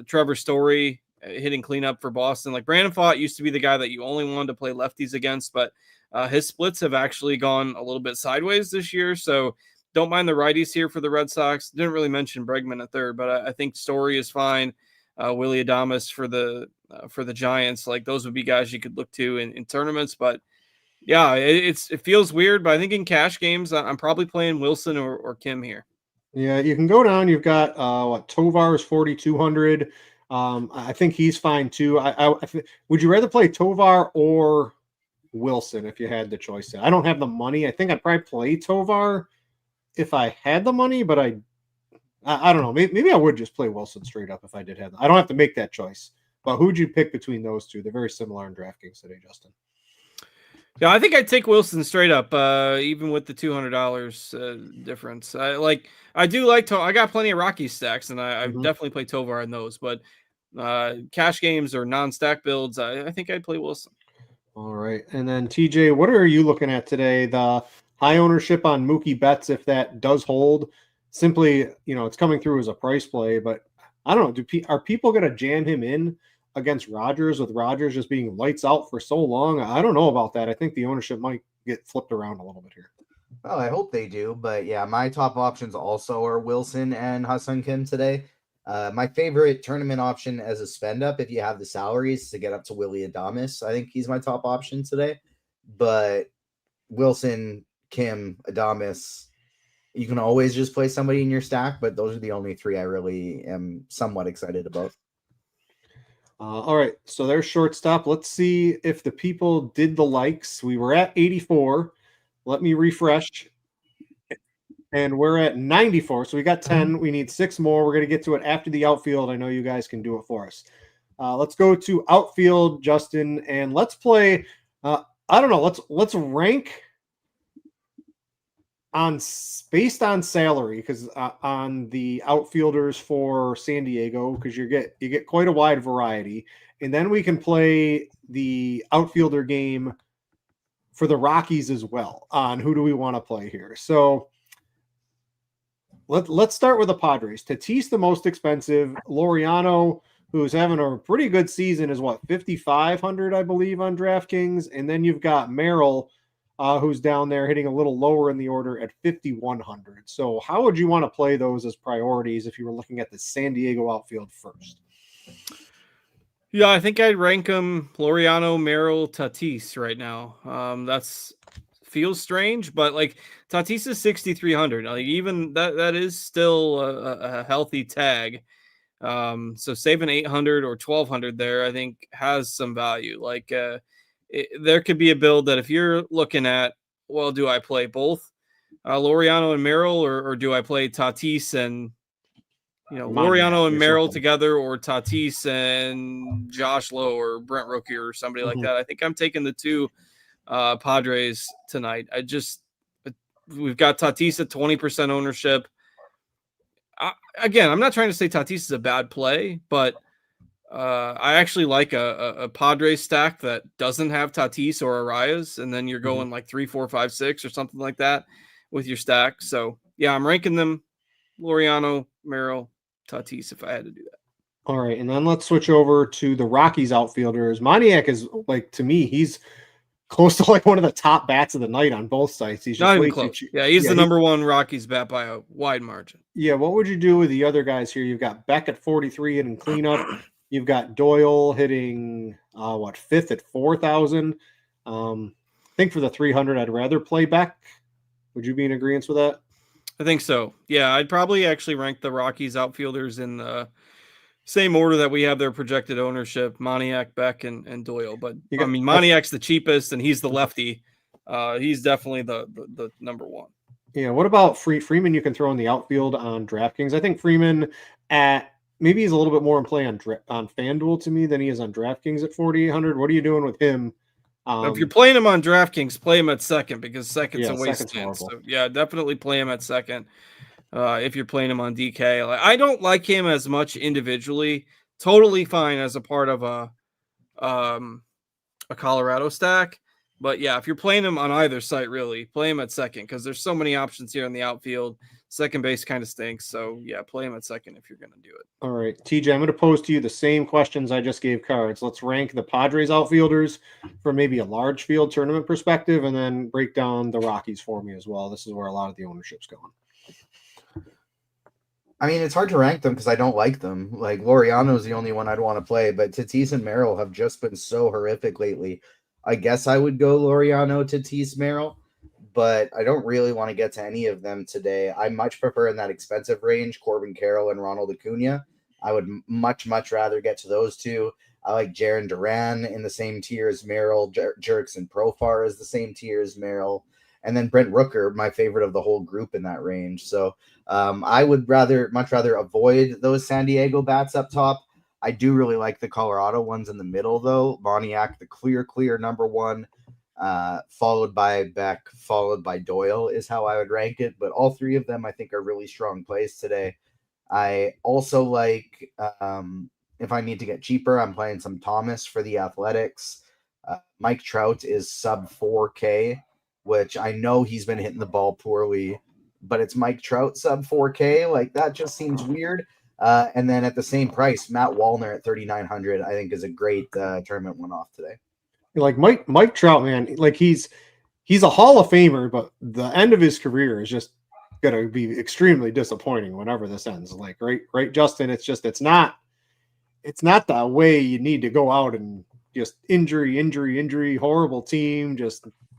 Speaker 3: Trevor Story hitting cleanup for Boston. Like Brandon Pfaadt used to be the guy that you only wanted to play lefties against, but his splits have actually gone a little bit sideways this year. So don't mind the righties here for the Red Sox. Didn't really mention Bregman at 3rd, but I think Story is fine. Willie Adames for the Giants. Like those would be guys you could look to in tournaments. But yeah, it feels weird, but I think in cash games, I'm probably playing Wilson or Kim here.
Speaker 1: Yeah, you can go down. You've got Tovar is 4,200. I think he's fine too. Would you rather play Tovar or Wilson if you had the choice? I don't have the money. I think I'd probably play Tovar if I had the money, but I don't know. Maybe I would just play Wilson straight up if I did have them. I don't have to make that choice. But who'd you pick between those 2? They're very similar in DraftKings today, Justin.
Speaker 3: Yeah, I think I'd take Wilson straight up, even with the $200 difference. I got plenty of Rocky stacks, and I definitely play Tovar in those. But cash games or non-stack builds, I think I'd play Wilson.
Speaker 1: All right. And then, TJ, what are you looking at today? The high ownership on Mookie Betts, if that does hold, simply, it's coming through as a price play. But I don't know, are people going to jam him in against Rogers, with Rogers just being lights out for so long? I don't know about that. I think the ownership might get flipped around a little bit here.
Speaker 2: Well, I hope they do. But yeah, my top options also are Wilson and Ha-Seong Kim today. My favorite tournament option as a spend up, if you have the salaries, to get up to Willie Adames. I think he's my top option today. But Wilson, Kim, Adames, you can always just play somebody in your stack, but those are the only 3 I really am somewhat excited about.
Speaker 1: All right, so there's shortstop. Let's see if the people did the likes. We were at 84. Let me refresh. And we're at 94. So we got 10. We need 6 more. We're going to get to it after the outfield. I know you guys can do it for us. Let's go to outfield, Justin, and let's play. I don't know. Let's rank on based on salary, because on the outfielders for San Diego, because you get quite a wide variety, and then we can play the outfielder game for the Rockies as well on who do we want to play here. So let's start with the Padres. Tatis, the most expensive. Laureano, who's having a pretty good season, is what, 5,500, I believe, on DraftKings. And then you've got Merrill, who's down there hitting a little lower in the order at 5,100. So how would you want to play those as priorities if you were looking at the San Diego outfield first?
Speaker 3: Yeah, I think I'd rank them Laureano, Merrill, Tatis right now. That's feels strange, but like Tatis is 6,300. Like even that is still a healthy tag. So saving 800 or 1,200 there, I think has some value. Like there could be a build that if you're looking at, well, do I play both Laureano and Merrill, or do I play Tatis and Laureano and Merrill together, or Tatis and Josh Lowe or Brent Rookie or somebody like that? I think I'm taking the two Padres tonight. We've got Tatis at 20% ownership. Again, I'm not trying to say Tatis is a bad play, but I actually like a Padres stack that doesn't have Tatis or Arias, and then you're going like 3, 4, 5, 6 or something like that with your stack. So yeah, I'm ranking them Laureano, Merrill, Tatis if I had to do that.
Speaker 1: All right, and then let's switch over to the Rockies outfielders. Moniak is, like, to me, he's close to like one of the top bats of the night on both sites. He's just
Speaker 3: not even close. Yeah, he's the number one Rockies bat by a wide margin.
Speaker 1: Yeah, what would you do with the other guys here? You've got Beck at 43 hitting cleanup. You've got Doyle hitting fifth at 4,000. I think for the 300, I'd rather play Beck. Would you be in agreement with that? I
Speaker 3: think so. Yeah, I'd probably actually rank the Rockies outfielders in the same order that we have their projected ownership: Moniak, Beck, and Doyle. But Moniak's the cheapest, and he's the lefty. He's definitely the number one.
Speaker 1: Yeah. What about Freeman? You can throw in the outfield on DraftKings. I think Freeman maybe he's a little bit more in play on FanDuel to me than he is on DraftKings at 4,800. What are you doing with him?
Speaker 3: If you're playing him on DraftKings, play him at second, because second's a waste. So yeah, definitely play him at second. If you're playing him on DK, I don't like him as much individually. Totally fine as a part of a Colorado stack, but yeah, if you're playing him on either site, really play him at second, because there's so many options here in the outfield. Second base kind of stinks, so yeah, play him at second if you're going to do it.
Speaker 1: All right, TJ, I'm going to pose to you the same questions I just gave Cards. Let's rank the Padres outfielders from maybe a large field tournament perspective, and then break down the Rockies for me as well. This is where a lot of the ownership's going.
Speaker 2: I mean, it's hard to rank them because I don't like them. Like, Laureano is the only one I'd want to play, but Tatis and Merrill have just been so horrific lately. I guess I would go Laureano, Tatis, Merrill, but I don't really want to get to any of them today. I much prefer in that expensive range Corbin Carroll and Ronald Acuna. I would much rather get to those two. I like Jarren Duran in the same tier as Merrill. Jurickson Profar is the same tier as Merrill. And then Brent Rooker, my favorite of the whole group in that range. So I would much rather avoid those San Diego bats up top. I do really like the Colorado ones in the middle, though. Moniak, the clear number one, followed by Beck, followed by Doyle is how I would rank it. But all three of them, I think, are really strong plays today. I also like, if I need to get cheaper, I'm playing some Thomas for the Athletics. Mike Trout is sub 4K, which I know he's been hitting the ball poorly, but it's Mike Trout sub 4K. Like, that just seems weird. And then at the same price, Matt Wallner at 3,900, I think, is a great tournament one-off today.
Speaker 1: Like Mike Trout, man, like he's a Hall of Famer, but the end of his career is just gonna be extremely disappointing whenever this ends. Like, right, Justin. It's not the way you need to go out and just injury, horrible team.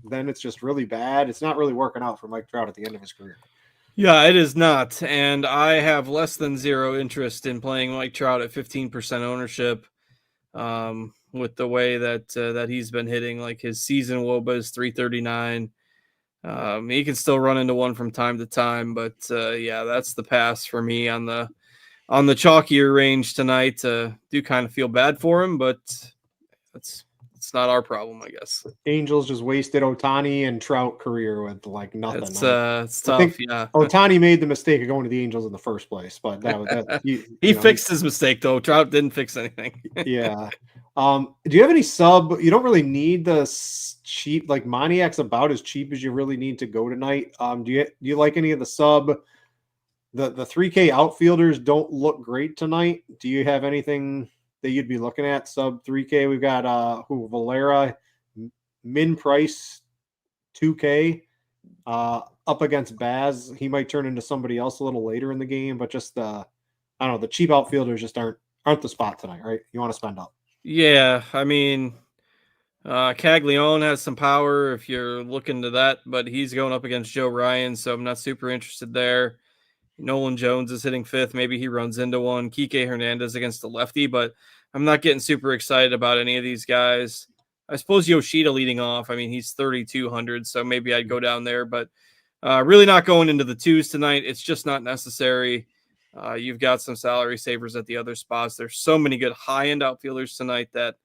Speaker 1: Then it's just really bad. It's not really working out for Mike Trout at the end of his career.
Speaker 3: Yeah, it is not. And I have less than zero interest in playing Mike Trout at 15% ownership. with the way that he's been hitting. Like his season WOBA is 339. He can still run into one from time to time, but yeah, that's the pass for me on the chalkier range tonight. Do kind of feel bad for him, but it's not our problem, I guess.
Speaker 1: Angels just wasted Ohtani and Trout career with like nothing.
Speaker 3: It's
Speaker 1: I think
Speaker 3: tough, yeah.
Speaker 1: Ohtani made the mistake of going to the Angels in the first place, but that was that.
Speaker 3: He fixed his mistake though. Trout didn't fix anything.
Speaker 1: Yeah. Do you have any sub? You don't really need the cheap, like Moniac's about as cheap as you really need to go tonight. Do you like any of the sub? The 3K outfielders don't look great tonight. Do you have anything that you'd be looking at sub 3K? We've got Valera, min price 2K up against Baz. He might turn into somebody else a little later in the game, but just I don't know, the cheap outfielders just aren't the spot tonight, right? You want to spend up.
Speaker 3: Yeah, I mean, Caglione has some power if you're looking to that, but he's going up against Joe Ryan, so I'm not super interested there. Nolan Jones is hitting fifth. Maybe he runs into one. Kike Hernandez against the lefty, but I'm not getting super excited about any of these guys. I suppose Yoshida leading off. I mean, he's 3,200, so maybe I'd go down there, but really not going into the twos tonight. It's just not necessary. You've got some salary savers at the other spots. There's so many good high-end outfielders tonight that,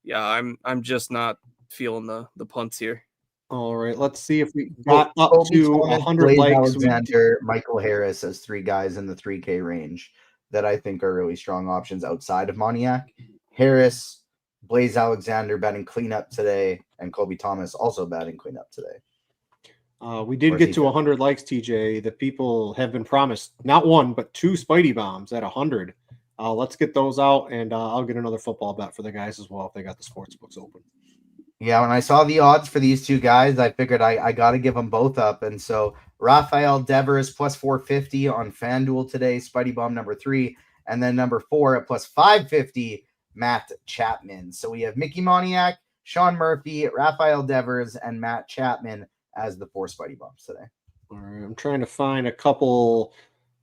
Speaker 3: yeah, I'm just not feeling the punts here.
Speaker 1: All right, let's see if we got up
Speaker 2: Kobe
Speaker 1: to
Speaker 2: Thomas,
Speaker 1: 100
Speaker 2: Blaze
Speaker 1: likes.
Speaker 2: Alexander, Michael Harris as three guys in the 3K range that I think are really strong options outside of Moniak. Harris, Blaze Alexander batting cleanup today, and Kobe Thomas also batting cleanup today.
Speaker 1: We did get to 100 likes, TJ. The people have been promised not one, but two Spidey bombs at 100. Let's get those out, and I'll get another football bet for the guys as well if they got the sports books open.
Speaker 2: Yeah, when I saw the odds for these two guys, I figured I got to give them both up. And so Rafael Devers plus 450 on FanDuel today, Spidey Bomb number 3. And then number 4 at plus 550, Matt Chapman. So we have Mickey Moniak, Sean Murphy, Rafael Devers, and Matt Chapman as the 4 Spidey Bombs today.
Speaker 1: All right, I'm trying to find a couple.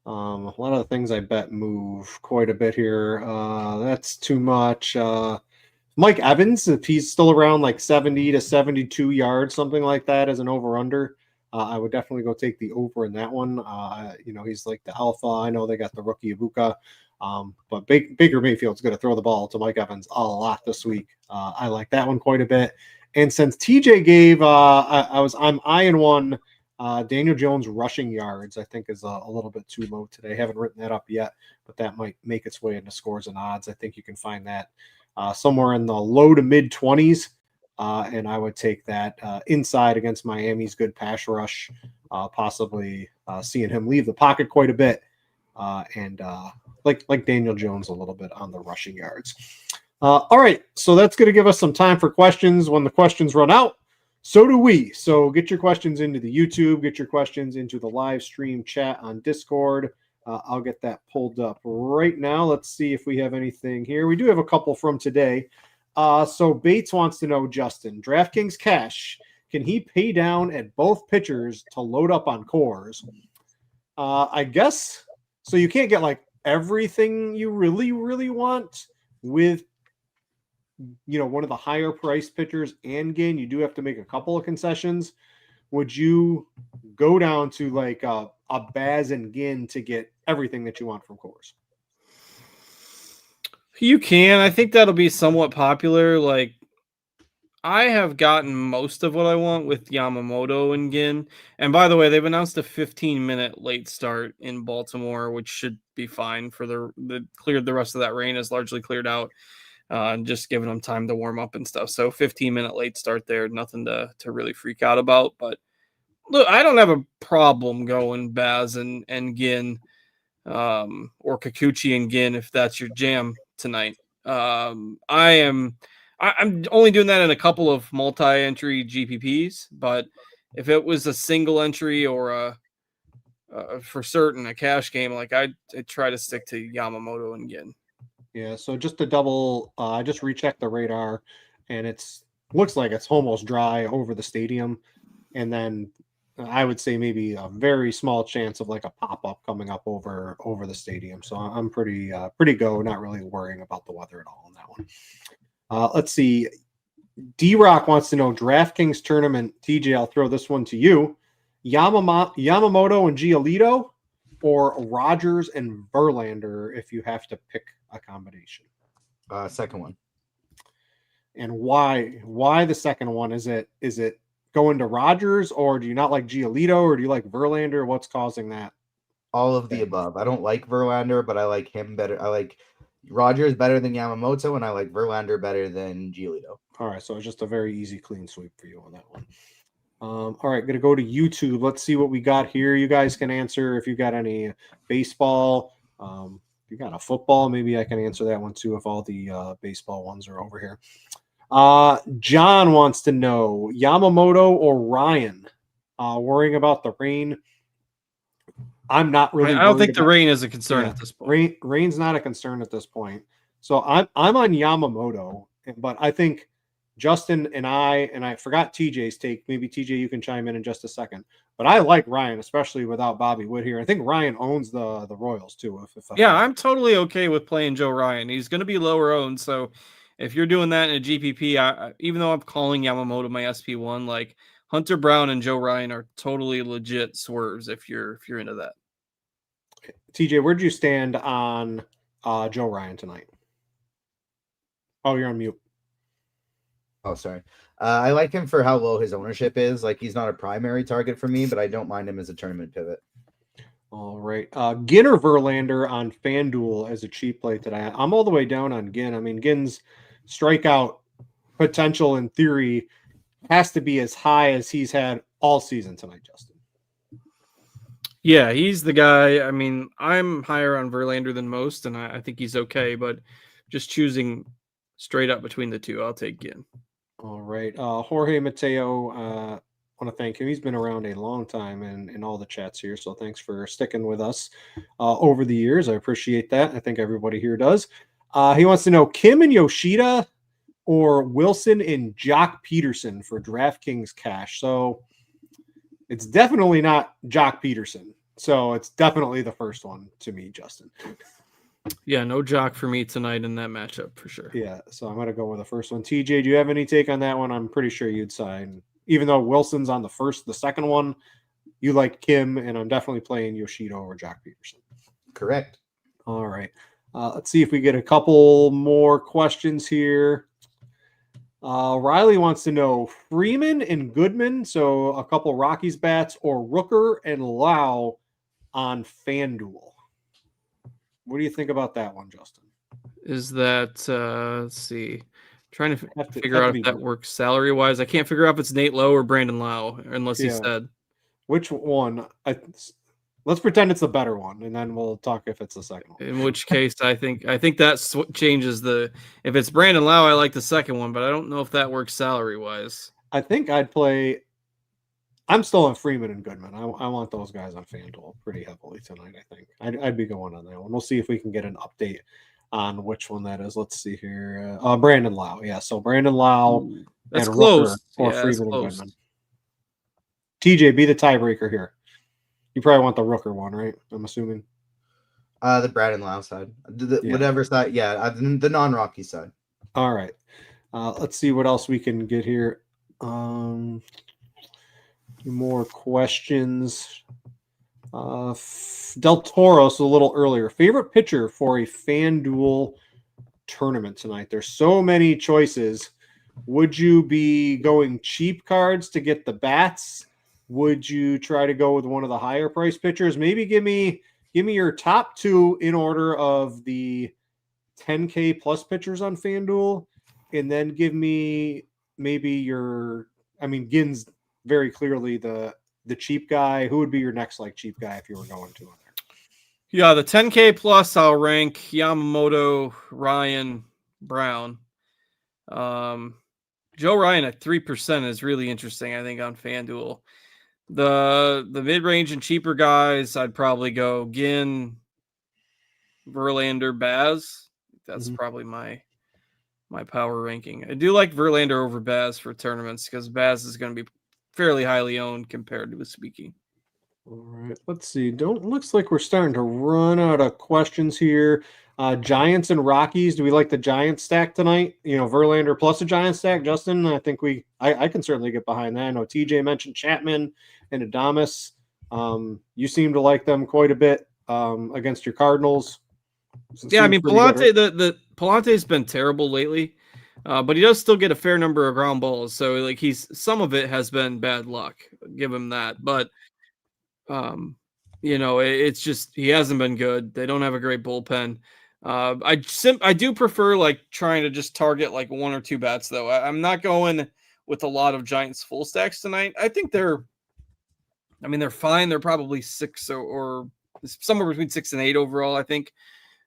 Speaker 1: A lot of the things I bet move quite a bit here. That's too much. Mike Evans, if he's still around like 70 to 72 yards, something like that as an over-under, I would definitely go take the over in that one. He's like the alpha. I know they got the rookie Ibuka, but Baker Mayfield's going to throw the ball to Mike Evans a lot this week. I like that one quite a bit. And since TJ gave, I'm eyeing one. Daniel Jones rushing yards, I think, is a little bit too low today. Haven't written that up yet, but that might make its way into scores and odds. I think you can find that somewhere in the low to mid 20s, and I would take that inside against Miami's good pass rush, possibly seeing him leave the pocket quite a bit, and like Daniel Jones a little bit on the rushing yards. All right, so that's going to give us some time for questions. When the questions run out, so do we. So get your questions into the YouTube, get your questions into the live stream chat on Discord. I'll get that pulled up right now. Let's see if we have anything here. We do have a couple from today. So Bates wants to know, Justin, DraftKings cash, can he pay down at both pitchers to load up on cores? I guess so. You can't get like everything you really, really want with one of the higher priced pitchers and Ginn. You do have to make a couple of concessions. Would you go down to like a Baz and Ginn to get everything that you want from cores?
Speaker 3: You can. I think that'll be somewhat popular. Like, I have gotten most of what I want with Yamamoto and Ginn. And by the way, they've announced a 15-minute late start in Baltimore, which should be fine for the cleared. The rest of that rain is largely cleared out. And just giving them time to warm up and stuff. So 15-minute late start there, nothing to really freak out about. But look, I don't have a problem going Baz and Ginn, or Kikuchi and Ginn if that's your jam tonight. I'm only doing that in a couple of multi-entry GPPs, but if it was a single entry or for certain a cash game, like I'd try to stick to Yamamoto and Ginn.
Speaker 1: Yeah, so just to double, I just rechecked the radar, and looks like it's almost dry over the stadium. And then I would say maybe a very small chance of like a pop up coming up over the stadium. So I'm pretty go. Not really worrying about the weather at all on that one. Let's see. D-Rock wants to know DraftKings tournament. TJ, I'll throw this one to you. Yamamoto and Giolito, or Rogers and Verlander if you have to pick a combination.
Speaker 2: Second one.
Speaker 1: And why the second one? Is it going to Rogers, or do you not like Giolito, or do you like Verlander? What's causing that?
Speaker 2: All of the above. I don't like Verlander, but I like him better. I like Rogers better than Yamamoto, and I like Verlander better than Giolito.
Speaker 1: All right, so it's just a very easy, clean sweep for you on that one. All right, going to go to YouTube. Let's see what we got here. You guys can answer if you got any baseball. If you got a football, maybe I can answer that one too if all the baseball ones are over here. John wants to know Yamamoto or Ryan. Worrying about the rain. I'm not really.
Speaker 3: I don't think the rain is a concern at this point.
Speaker 1: Rain's not a concern at this point. So I'm on Yamamoto, but I think Justin and I forgot TJ's take. Maybe TJ, you can chime in just a second. But I like Ryan, especially without Bobby Wood here. I think Ryan owns the Royals too.
Speaker 3: Yeah, I'm totally okay with playing Joe Ryan. He's going to be lower owned, so if you're doing that in a GPP, even though I'm calling Yamamoto my SP1, like Hunter Brown and Joe Ryan are totally legit swerves if you're into that.
Speaker 1: TJ, where'd you stand on Joe Ryan tonight? Oh, you're on mute.
Speaker 2: Oh, sorry. I like him for how low his ownership is. Like, he's not a primary target for me, but I don't mind him as a tournament pivot.
Speaker 1: All right. Ginn or Verlander on FanDuel as a cheap play today. I'm all the way down on Ginn. I mean, Ginn's strikeout potential in theory has to be as high as he's had all season tonight, Justin.
Speaker 3: Yeah, he's the guy. I mean, I'm higher on Verlander than most, and I think he's okay, but just choosing straight up between the two, I'll take Ginn.
Speaker 1: All right. Jorge Mateo, want to thank him. He's been around a long time in all the chats here, so thanks for sticking with us over the years. I appreciate that. I think everybody here does. He wants to know Kim and Yoshida or Wilson and Jock Peterson for DraftKings cash. So it's definitely not Jock Peterson. So it's definitely the first one to me, Justin.
Speaker 3: Yeah, no Jock for me tonight in that matchup for sure.
Speaker 1: Yeah, so I'm going to go with the first one. TJ, do you have any take on that one? I'm pretty sure you'd sign. Even though Wilson's on the second one, you like Kim, and I'm definitely playing Yoshida over Jock Peterson.
Speaker 2: Correct.
Speaker 1: All right. Let's see if we get a couple more questions here. Riley wants to know Freeman and Goodman, so a couple Rockies bats, or Rooker and Lau on FanDuel. What do you think about that one, Justin?
Speaker 3: Is that, let's see, trying to figure out if that works salary-wise. I can't figure out if it's Nate Lowe or Brandon Lau, unless he said.
Speaker 1: Which one? Let's pretend it's the better one, and then we'll talk if it's the second one.
Speaker 3: In which case, I think that changes the. If it's Brandon Lau, I like the second one, but I don't know if that works salary wise.
Speaker 1: I think I'd play. I'm still on Freeman and Goodman. I want those guys on FanDuel pretty heavily tonight. I think I'd be going on that one. We'll see if we can get an update on which one that is. Let's see here. Brandon Lau. Yeah, so Brandon Lau.
Speaker 3: That's
Speaker 1: and
Speaker 3: close.
Speaker 1: Or Freeman and Goodman. TJ, be the tiebreaker here. You probably want the Rooker one, right? I'm assuming.
Speaker 2: The Brandon Lau side. Whatever side. Yeah, the non-Rocky side.
Speaker 1: All right. Let's see what else we can get here. More questions. Del Toro's a little earlier. Favorite pitcher for a FanDuel tournament tonight? There's so many choices. Would you be going cheap cards to get the bats? Would you try to go with one of the higher price pitchers? Maybe give me your top two in order of the 10K plus pitchers on FanDuel, and then give me maybe Ginn's very clearly the cheap guy. Who would be your next cheap guy if you were going to on there?
Speaker 3: Yeah, the 10K plus I'll rank Yamamoto, Ryan, Brown. Joe Ryan at 3% is really interesting, I think, on FanDuel. The mid-range and cheaper guys, I'd probably go Ginn, Verlander, Baz. That's probably my power ranking. I do like Verlander over Baz for tournaments because Baz is going to be fairly highly owned comparatively speaking.
Speaker 1: All right, let's see. Looks like we're starting to run out of questions here. Giants and Rockies. Do we like the Giants stack tonight? Verlander plus a Giant stack. Justin, I think I can certainly get behind that. I know TJ mentioned Chapman and Adames. You seem to like them quite a bit against your Cardinals.
Speaker 3: Yeah, I mean, Palante, the Palante's been terrible lately, but he does still get a fair number of ground balls. So like some of it has been bad luck. Give him that, but it's just he hasn't been good. They don't have a great bullpen. I do prefer like trying to just target like one or two bats though. I'm not going with a lot of Giants full stacks tonight. I think they're fine. They're probably 6 or somewhere between 6 and 8 overall. I think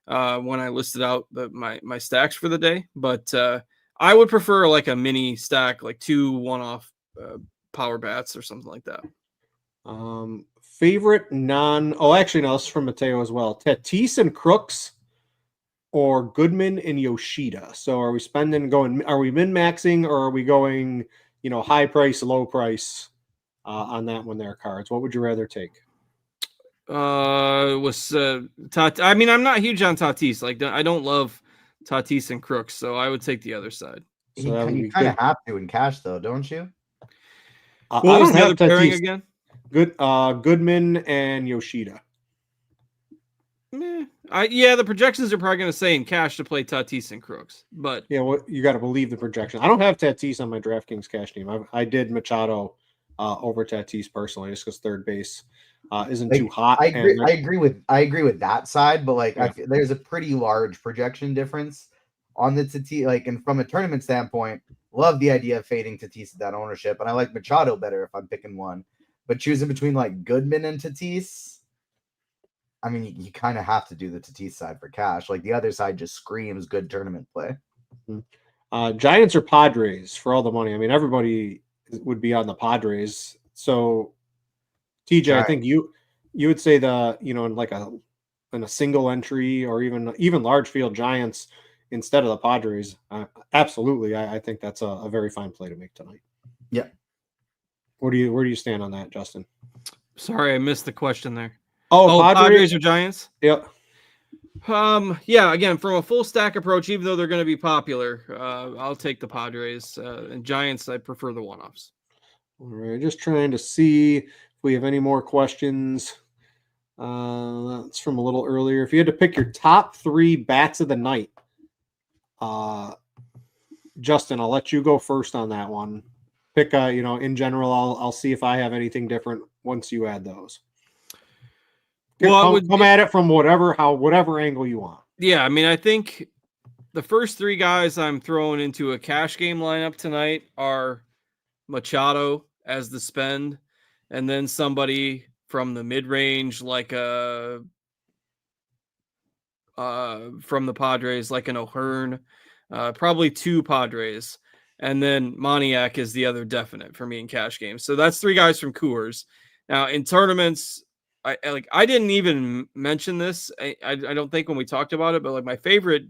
Speaker 3: when I listed out my stacks for the day, but I would prefer like a mini stack, like 2 one-off power bats or something like that.
Speaker 1: Favorite actually no, this is from Mateo as well. Tatis and Crooks or Goodman and Yoshida. So are we min-maxing or are we going, high price, low price on that one there cards? What would you rather take?
Speaker 3: I'm not huge on Tatis. Like I don't love Tatis and Crooks, so I would take the other side.
Speaker 2: So you kind of have to in cash though, don't you?
Speaker 3: What was the other pairing again?
Speaker 1: Goodman and Yoshida.
Speaker 3: The projections are probably going to say in cash to play Tatis and Crooks, but
Speaker 1: you got to believe the projection. I don't have Tatis on my DraftKings cash team. I did Machado over Tatis personally, just because third base isn't too hot.
Speaker 2: I agree with that side, but like there's a pretty large projection difference on the Tatis. Like, and from a tournament standpoint, love the idea of fading Tatis at that ownership, and I like Machado better if I'm picking one. But choosing between like Goodman and Tatis, I mean, you kind of have to do the Tatis side for cash. Like the other side just screams good tournament play.
Speaker 1: Giants or Padres for all the money. I mean, everybody would be on the Padres. So, TJ, I think you would say in a single entry or even large field Giants instead of the Padres. Absolutely, I think that's a very fine play to make tonight.
Speaker 2: Yeah.
Speaker 1: Where do you stand on that, Justin?
Speaker 3: Sorry, I missed the question there.
Speaker 1: Oh,
Speaker 3: Padres or Giants?
Speaker 1: Yep.
Speaker 3: Again, from a full stack approach, even though they're going to be popular, I'll take the Padres. And Giants, I prefer the one-offs.
Speaker 1: All right, just trying to see if we have any more questions. That's from a little earlier. If you had to pick your top 3 bats of the night, Justin, I'll let you go first on that one. Pick, in general, I'll see if I have anything different once you add those. Come at it from whatever angle you want.
Speaker 3: Yeah, I mean, I think the first 3 guys I'm throwing into a cash game lineup tonight are Machado as the spend, and then somebody from the mid-range like from the Padres, like an O'Hearn, probably 2 Padres. And then Moniak is the other definite for me in cash games. So that's 3 guys from Coors. Now in tournaments, I didn't even mention this. I don't think when we talked about it, but like my favorite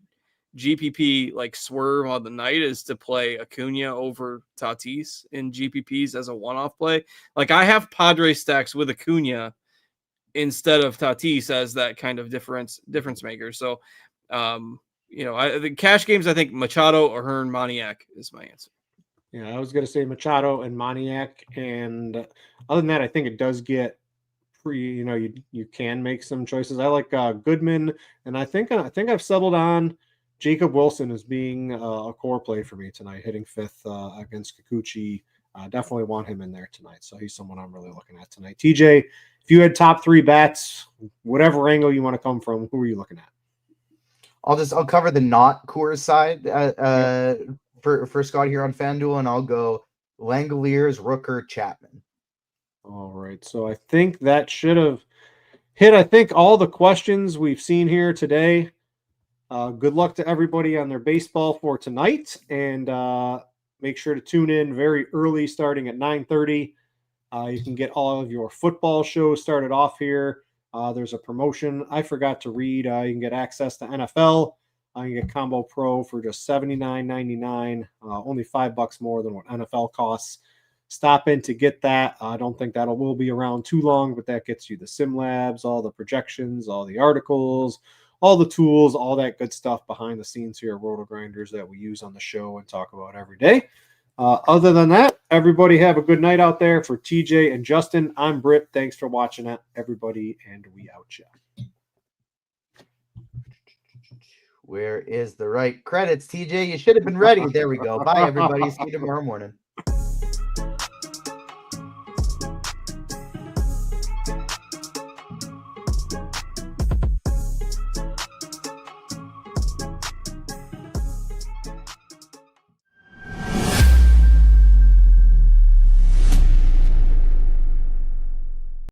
Speaker 3: GPP like swerve on the night is to play Acuna over Tatis in GPPs as a one-off play. Like I have Padres stacks with Acuna instead of Tatis as that kind of difference maker. So, the cash games, I think Machado or Hearn Moniak is my answer.
Speaker 1: Yeah, I was going to say Machado and Moniak. And other than that, I think it does get you can make some choices. I like Goodman, and I think I've settled on Jacob Wilson as being a core play for me tonight, hitting 5th against Kikuchi. Definitely want him in there tonight. So he's someone I'm really looking at tonight. TJ, if you had top 3 bats, whatever angle you want to come from, who are you looking at?
Speaker 2: I'll cover the not Coors side for Scott here on FanDuel, and I'll go Langoliers, Rooker, Chapman.
Speaker 1: All right, so I think that should have hit, all the questions we've seen here today. Good luck to everybody on their baseball for tonight, and make sure to tune in very early, starting at 9:30. You can get all of your football shows started off here. There's a promotion I forgot to read. You can get access to NFL. You can get Combo Pro for just $79.99, only $5 more than what NFL costs. stop in to get that. I don't think will be around too long, but that gets you the SimLabs, all the projections, all the articles, all the tools, all that good stuff behind the scenes here at RotoGrinders that we use on the show and talk about every day. Other than that, everybody have a good night out there. For TJ and Justin, I'm Britt. Thanks for watching it, everybody, and we out ya.
Speaker 2: Where is the right credits, TJ? You should have been ready. There we go. Bye, everybody. See you tomorrow morning.